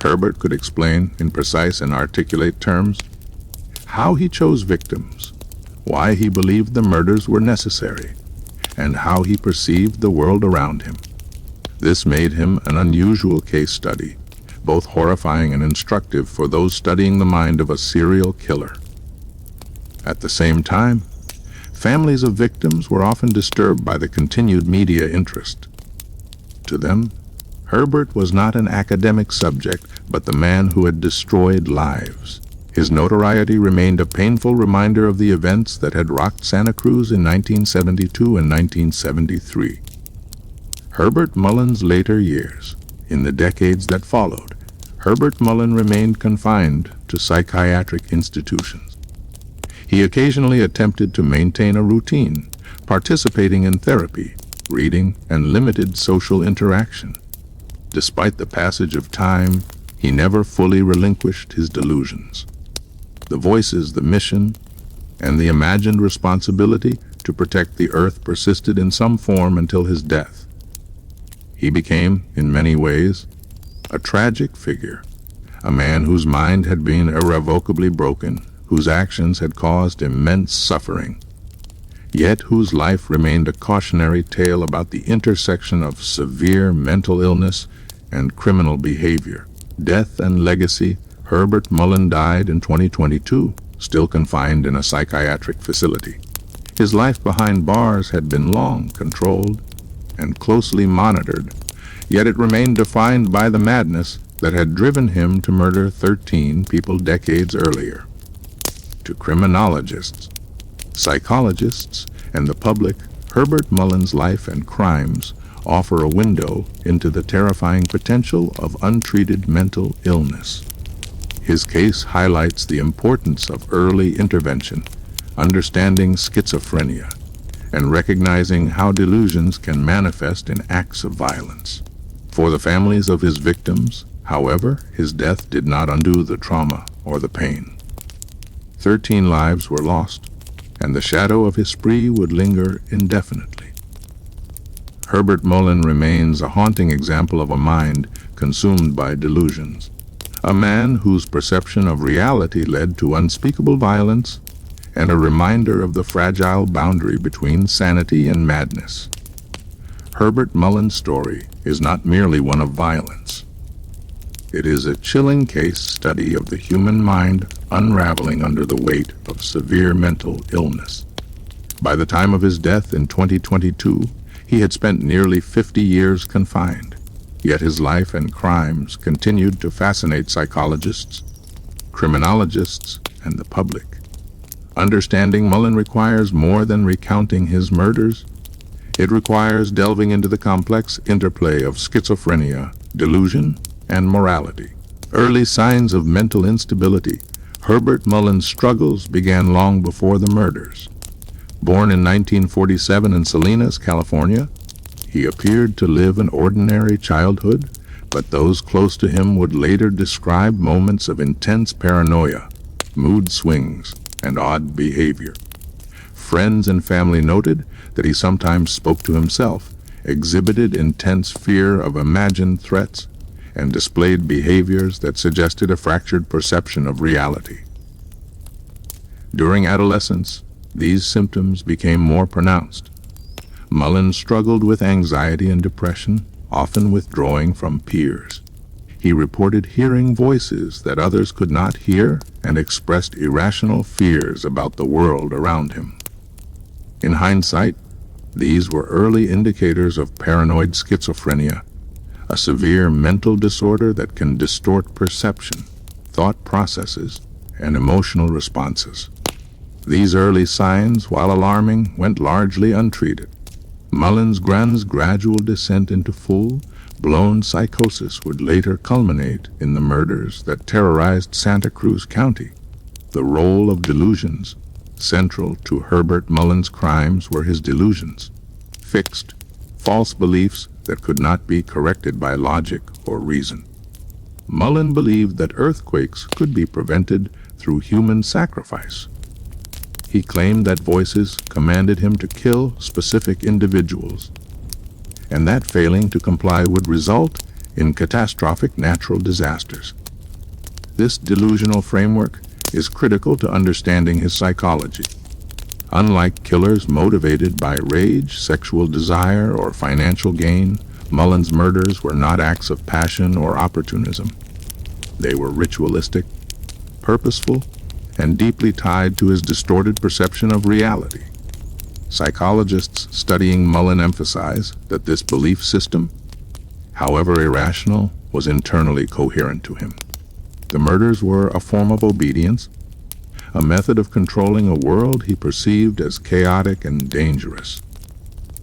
Herbert could explain in precise and articulate terms how he chose victims, why he believed the murders were necessary, and how he perceived the world around him. This made him an unusual case study, both horrifying and instructive for those studying the mind of a serial killer. At the same time, families of victims were often disturbed by the continued media interest. To them, Herbert was not an academic subject, but the man who had destroyed lives. His notoriety remained a painful reminder of the events that had rocked Santa Cruz in 1972 and 1973. Herbert Mullin's later years. In the decades that followed, Herbert Mullin remained confined to psychiatric institutions. He occasionally attempted to maintain a routine, participating in therapy, reading, and limited social interaction. Despite the passage of time, he never fully relinquished his delusions. The voices, the mission, and the imagined responsibility to protect the earth persisted in some form until his death. He became, in many ways, a tragic figure, a man whose mind had been irrevocably broken, whose actions had caused immense suffering, yet whose life remained a cautionary tale about the intersection of severe mental illness and criminal behavior. Death and legacy. Herbert Mullin died in 2022, still confined in a psychiatric facility. His life behind bars had been long controlled and closely monitored, yet it remained defined by the madness that had driven him to murder 13 people decades earlier. To criminologists, psychologists, and the public, Herbert Mullin's life and crimes offer a window into the terrifying potential of untreated mental illness. His case highlights the importance of early intervention, understanding schizophrenia, and recognizing how delusions can manifest in acts of violence. For the families of his victims, however, his death did not undo the trauma or the pain. 13 lives were lost, and the shadow of his spree would linger indefinitely. Herbert Mullin remains a haunting example of a mind consumed by delusions, a man whose perception of reality led to unspeakable violence, and a reminder of the fragile boundary between sanity and madness. Herbert Mullin's story is not merely one of violence. It is a chilling case study of the human mind unraveling under the weight of severe mental illness. By the time of his death in 2022, he had spent nearly 50 years confined, yet his life and crimes continued to fascinate psychologists, criminologists, and the public. Understanding Mullin requires more than recounting his murders. It requires delving into the complex interplay of schizophrenia, delusion, and morality. Early signs of mental instability. Herbert Mullin's struggles began long before the murders. Born in 1947 in Salinas, California, he appeared to live an ordinary childhood, but those close to him would later describe moments of intense paranoia, mood swings, and odd behavior. Friends and family noted that he sometimes spoke to himself, exhibited intense fear of imagined threats, and displayed behaviors that suggested a fractured perception of reality. During adolescence, these symptoms became more pronounced. Mullin struggled with anxiety and depression, often withdrawing from peers. He reported hearing voices that others could not hear and expressed irrational fears about the world around him. In hindsight, these were early indicators of paranoid schizophrenia, a severe mental disorder that can distort perception, thought processes, and emotional responses. These early signs, while alarming, went largely untreated. Mullin's gradual descent into full-blown psychosis would later culminate in the murders that terrorized Santa Cruz County. The role of delusions. Central to Herbert Mullin's crimes were his delusions, fixed, false beliefs that could not be corrected by logic or reason. Mullin believed that earthquakes could be prevented through human sacrifice. He claimed that voices commanded him to kill specific individuals, and that failing to comply would result in catastrophic natural disasters. This delusional framework is critical to understanding his psychology. Unlike killers motivated by rage, sexual desire, or financial gain, Mullin's murders were not acts of passion or opportunism. They were ritualistic, purposeful, and deeply tied to his distorted perception of reality. Psychologists studying Mullin emphasize that this belief system, however irrational, was internally coherent to him. The murders were a form of obedience, a method of controlling a world he perceived as chaotic and dangerous.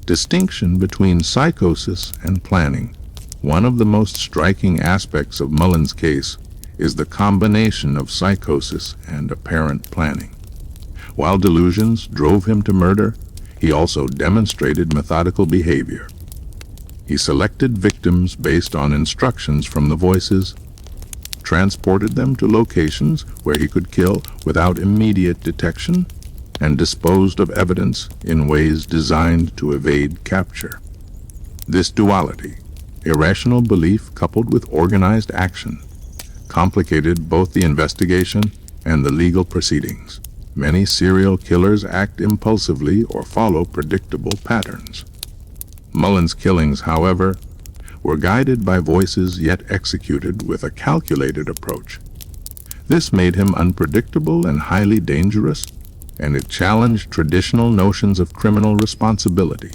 Distinction between psychosis and planning. One of the most striking aspects of Mullin's case is the combination of psychosis and apparent planning. While delusions drove him to murder, he also demonstrated methodical behavior. He selected victims based on instructions from the voices, transported them to locations where he could kill without immediate detection, and disposed of evidence in ways designed to evade capture. This duality, irrational belief coupled with organized action, complicated both the investigation and the legal proceedings. Many serial killers act impulsively or follow predictable patterns. Mullin's killings, however, were guided by voices yet executed with a calculated approach. This made him unpredictable and highly dangerous, and it challenged traditional notions of criminal responsibility.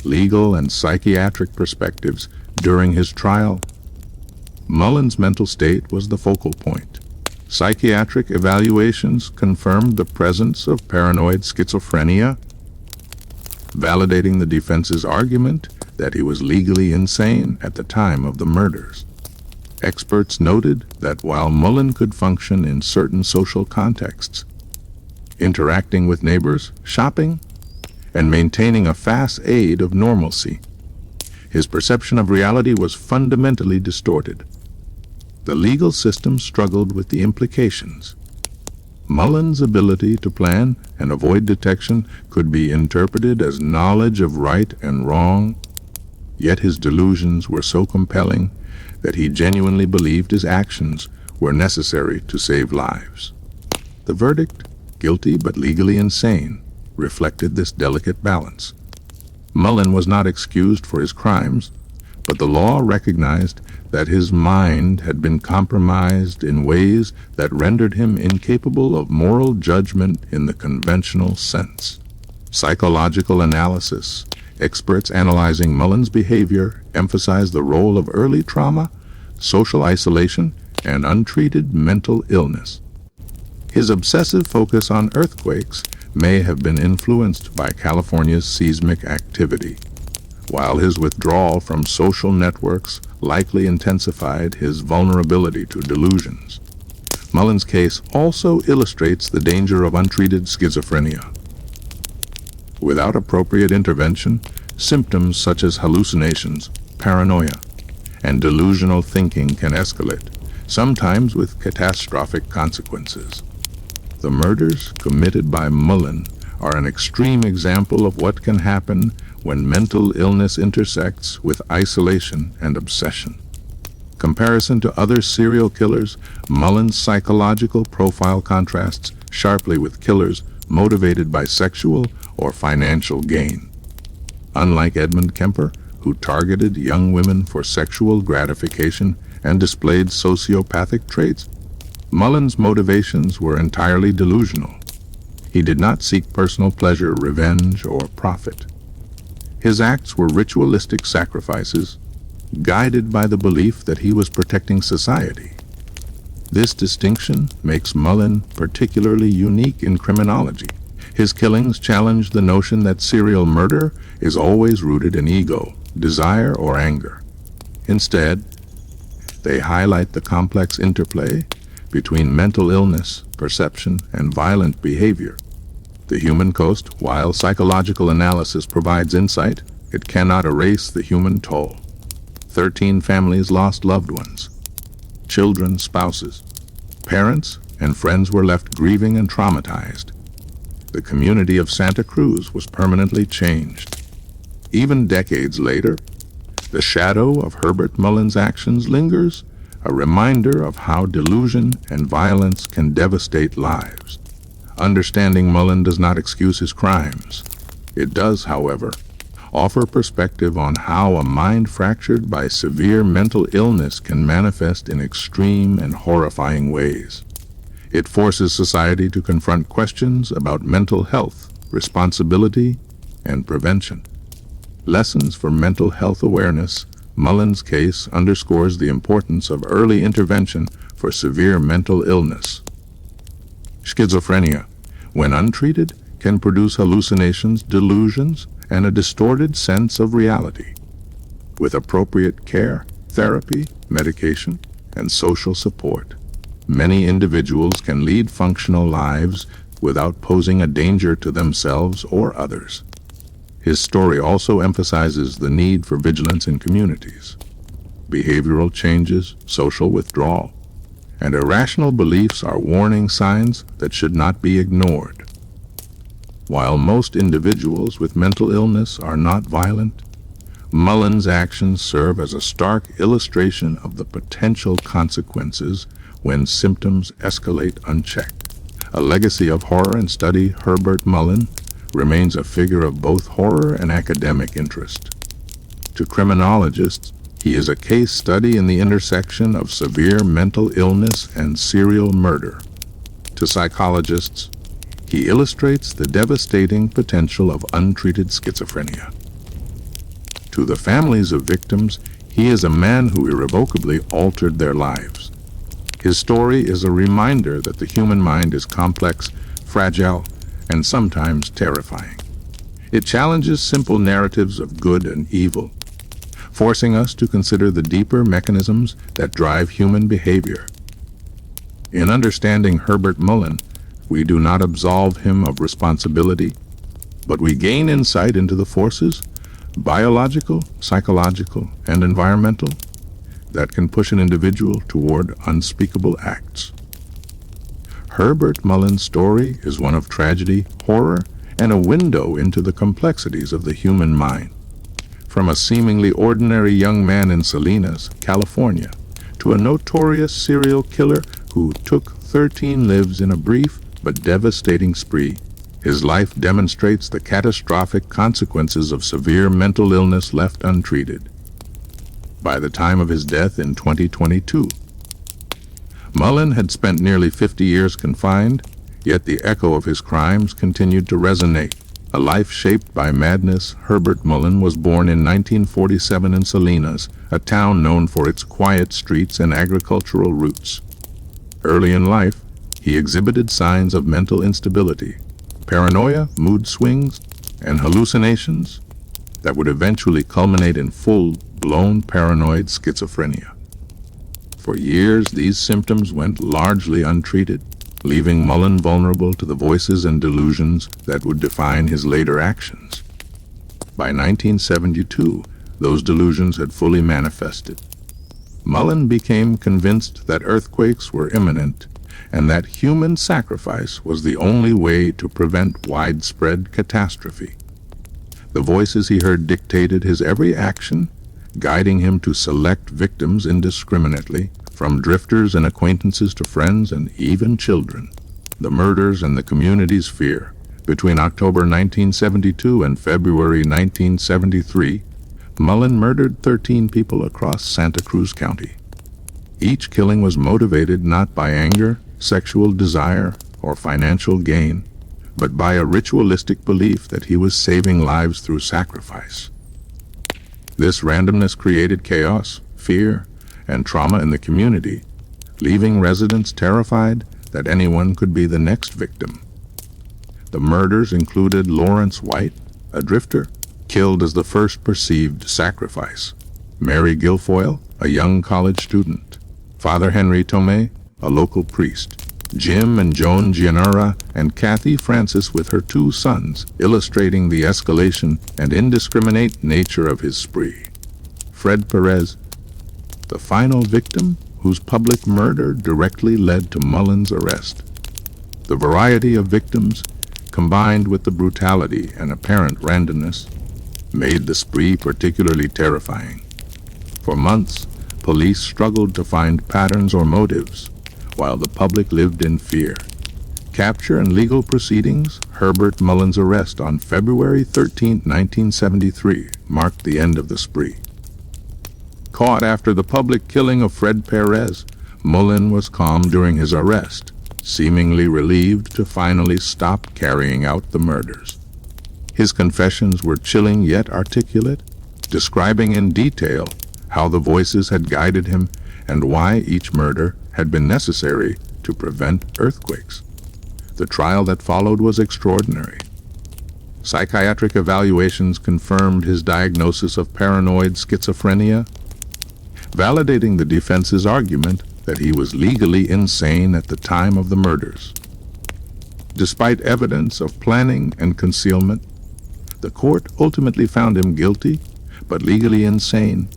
Legal and psychiatric perspectives during his trial. Mullin's mental state was the focal point. Psychiatric evaluations confirmed the presence of paranoid schizophrenia, validating the defense's argument that he was legally insane at the time of the murders. Experts noted that while Mullin could function in certain social contexts, interacting with neighbors, shopping, and maintaining a facade of normalcy, his perception of reality was fundamentally distorted. The legal system struggled with the implications. Mullin's ability to plan and avoid detection could be interpreted as knowledge of right and wrong, yet his delusions were so compelling that he genuinely believed his actions were necessary to save lives. The verdict, guilty but legally insane, reflected this delicate balance. Mullin was not excused for his crimes, but the law recognized that his mind had been compromised in ways that rendered him incapable of moral judgment in the conventional sense. Psychological analysis. Experts analyzing Mullin's behavior emphasize the role of early trauma, social isolation, and untreated mental illness. His obsessive focus on earthquakes may have been influenced by California's seismic activity, while his withdrawal from social networks likely intensified his vulnerability to delusions. Mullin's case also illustrates the danger of untreated schizophrenia. Without appropriate intervention, symptoms such as hallucinations, paranoia, and delusional thinking can escalate, sometimes with catastrophic consequences. The murders committed by Mullin are an extreme example of what can happen when mental illness intersects with isolation and obsession. Comparison to other serial killers, Mullin's psychological profile contrasts sharply with killers motivated by sexual or financial gain. Unlike Edmund Kemper, who targeted young women for sexual gratification and displayed sociopathic traits, Mullin's motivations were entirely delusional. He did not seek personal pleasure, revenge, or profit. His acts were ritualistic sacrifices, guided by the belief that he was protecting society. This distinction makes Mullin particularly unique in criminology. His killings challenge the notion that serial murder is always rooted in ego, desire, or anger. Instead, they highlight the complex interplay between mental illness, perception, and violent behavior. The human cost, while psychological analysis provides insight, it cannot erase the human toll. 13 families lost loved ones. Children, spouses, parents, and friends were left grieving and traumatized. The community of Santa Cruz was permanently changed. Even decades later, the shadow of Herbert Mullin's actions lingers, a reminder of how delusion and violence can devastate lives. Understanding Mullin does not excuse his crimes. It does, however, offer perspective on how a mind fractured by severe mental illness can manifest in extreme and horrifying ways. It forces society to confront questions about mental health, responsibility, and prevention. Lessons for mental health awareness. Mullin's case underscores the importance of early intervention for severe mental illness. Schizophrenia, when untreated, can produce hallucinations, delusions, and a distorted sense of reality. With appropriate care, therapy, medication, and social support, many individuals can lead functional lives without posing a danger to themselves or others. His story also emphasizes the need for vigilance in communities. Behavioral changes, social withdrawal, and irrational beliefs are warning signs that should not be ignored. While most individuals with mental illness are not violent, Mullin's actions serve as a stark illustration of the potential consequences when symptoms escalate unchecked. A legacy of horror and study, Herbert Mullin remains a figure of both horror and academic interest. To criminologists, he is a case study in the intersection of severe mental illness and serial murder. To psychologists, he illustrates the devastating potential of untreated schizophrenia. To the families of victims, he is a man who irrevocably altered their lives. His story is a reminder that the human mind is complex, fragile, and sometimes terrifying. It challenges simple narratives of good and evil, forcing us to consider the deeper mechanisms that drive human behavior. In understanding Herbert Mullin, we do not absolve him of responsibility, but we gain insight into the forces, biological, psychological, and environmental, that can push an individual toward unspeakable acts. Herbert Mullin's story is one of tragedy, horror, and a window into the complexities of the human mind. From a seemingly ordinary young man in Salinas, California, to a notorious serial killer who took 13 lives in a brief but devastating spree, his life demonstrates the catastrophic consequences of severe mental illness left untreated. By the time of his death in 2022, Mullin had spent nearly 50 years confined, yet the echo of his crimes continued to resonate. A life shaped by madness, Herbert Mullin was born in 1947 in Salinas, a town known for its quiet streets and agricultural roots. Early in life, he exhibited signs of mental instability, paranoia, mood swings, and hallucinations that would eventually culminate in full-blown paranoid schizophrenia. For years, these symptoms went largely untreated, leaving Mullin vulnerable to the voices and delusions that would define his later actions. By 1972, those delusions had fully manifested. Mullin became convinced that earthquakes were imminent and that human sacrifice was the only way to prevent widespread catastrophe. The voices he heard dictated his every action, guiding him to select victims indiscriminately, from drifters and acquaintances to friends and even children. The murders and the community's fear, Between October 1972 and February 1973, Mullin murdered 13 people across Santa Cruz County. Each killing was motivated not by anger, sexual desire, or financial gain, but by a ritualistic belief that he was saving lives through sacrifice. This randomness created chaos, fear, and trauma in the community, leaving residents terrified that anyone could be the next victim. The murders included Lawrence White, a drifter, killed as the first perceived sacrifice; Mary Guilfoyle, a young college student; Father Henry Tomei, a local priest; Jim and Joan Gianura, and Kathy Francis with her 2 sons, illustrating the escalation and indiscriminate nature of his spree. Fred Perez, the final victim whose public murder directly led to Mullin's arrest. The variety of victims, combined with the brutality and apparent randomness, made the spree particularly terrifying. For months, police struggled to find patterns or motives, while the public lived in fear. Capture and legal proceedings, Herbert Mullin's arrest on February 13, 1973, marked the end of the spree. Caught after the public killing of Fred Perez, Mullin was calm during his arrest, seemingly relieved to finally stop carrying out the murders. His confessions were chilling yet articulate, describing in detail how the voices had guided him and why each murder had been necessary to prevent earthquakes. The trial that followed was extraordinary. Psychiatric evaluations confirmed his diagnosis of paranoid schizophrenia, validating the defense's argument that he was legally insane at the time of the murders. Despite evidence of planning and concealment, the court ultimately found him guilty, but legally insane,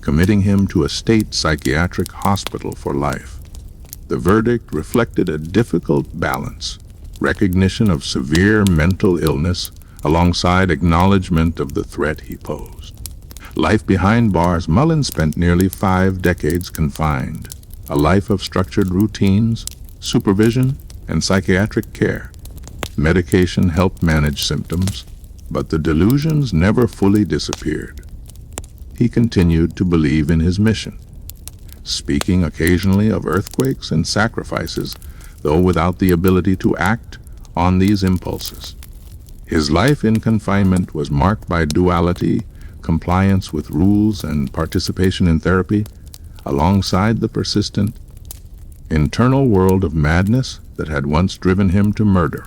committing him to a state psychiatric hospital for life. The verdict reflected a difficult balance: recognition of severe mental illness alongside acknowledgement of the threat he posed. Life behind bars, Mullin spent nearly 5 decades confined, a life of structured routines, supervision, and psychiatric care. Medication helped manage symptoms, but the delusions never fully disappeared. He continued to believe in his mission, speaking occasionally of earthquakes and sacrifices, though without the ability to act on these impulses. His life in confinement was marked by duality, compliance with rules, and participation in therapy, alongside the persistent internal world of madness that had once driven him to murder.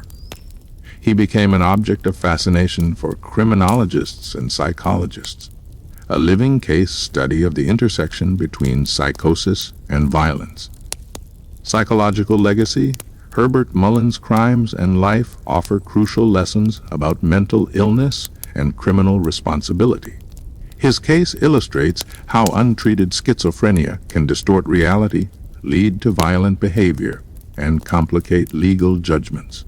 He became an object of fascination for criminologists and psychologists, a living case study of the intersection between psychosis and violence. Psychological legacy: Herbert Mullin's crimes and life offer crucial lessons about mental illness and criminal responsibility. His case illustrates how untreated schizophrenia can distort reality, lead to violent behavior, and complicate legal judgments.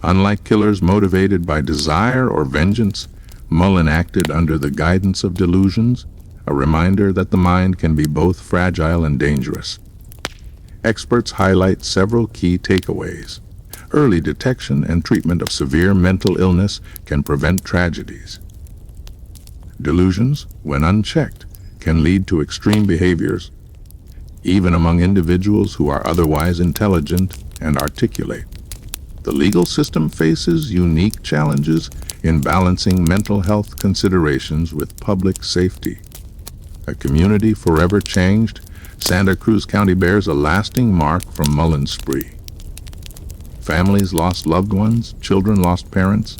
Unlike killers motivated by desire or vengeance, Mullin acted under the guidance of delusions, a reminder that the mind can be both fragile and dangerous. Experts highlight several key takeaways. Early detection and treatment of severe mental illness can prevent tragedies. Delusions, when unchecked, can lead to extreme behaviors, even among individuals who are otherwise intelligent and articulate. The legal system faces unique challenges in balancing mental health considerations with public safety. A community forever changed, Santa Cruz County bears a lasting mark from Mullin's spree. Families lost loved ones, children lost parents,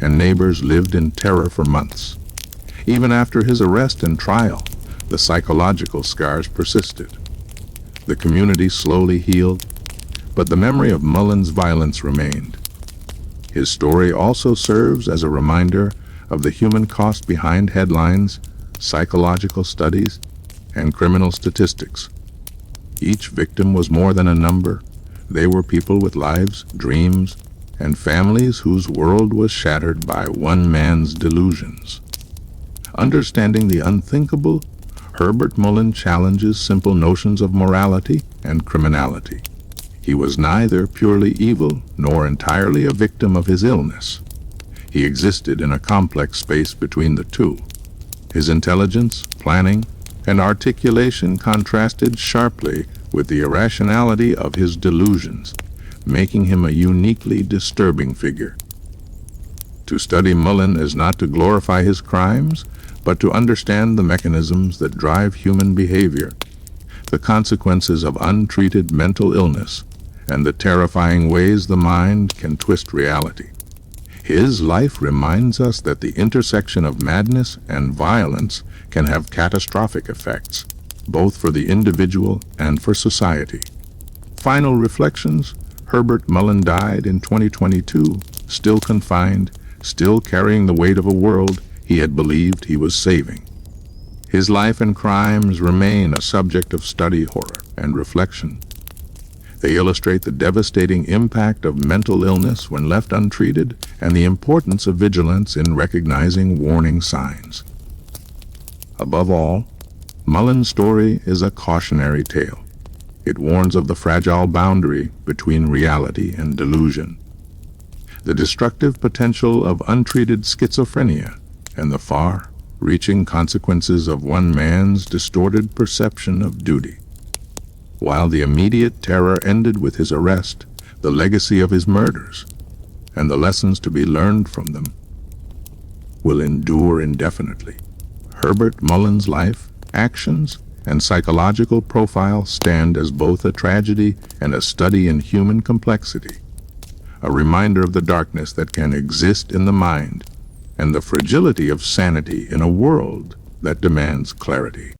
and neighbors lived in terror for months. Even after his arrest and trial, the psychological scars persisted. The community slowly healed, but the memory of Mullin's violence remained. His story also serves as a reminder of the human cost behind headlines, psychological studies, and criminal statistics. Each victim was more than a number. They were people with lives, dreams, and families whose world was shattered by one man's delusions. Understanding the unthinkable, Herbert Mullin challenges simple notions of morality and criminality. He was neither purely evil nor entirely a victim of his illness. He existed in a complex space between the two. His intelligence, planning, and articulation contrasted sharply with the irrationality of his delusions, making him a uniquely disturbing figure. To study Mullin is not to glorify his crimes, but to understand the mechanisms that drive human behavior, the consequences of untreated mental illness, and the terrifying ways the mind can twist reality. His life reminds us that the intersection of madness and violence can have catastrophic effects, both for the individual and for society. Final reflections: Herbert Mullin died in 2022, still confined, still carrying the weight of a world he had believed he was saving. His life and crimes remain a subject of study, horror, and reflection. They illustrate the devastating impact of mental illness when left untreated and the importance of vigilance in recognizing warning signs. Above all, Mullin's story is a cautionary tale. It warns of the fragile boundary between reality and delusion, the destructive potential of untreated schizophrenia, and the far-reaching consequences of one man's distorted perception of duty. While the immediate terror ended with his arrest, the legacy of his murders, and the lessons to be learned from them, will endure indefinitely. Herbert Mullin's life, actions, and psychological profile stand as both a tragedy and a study in human complexity, a reminder of the darkness that can exist in the mind and the fragility of sanity in a world that demands clarity.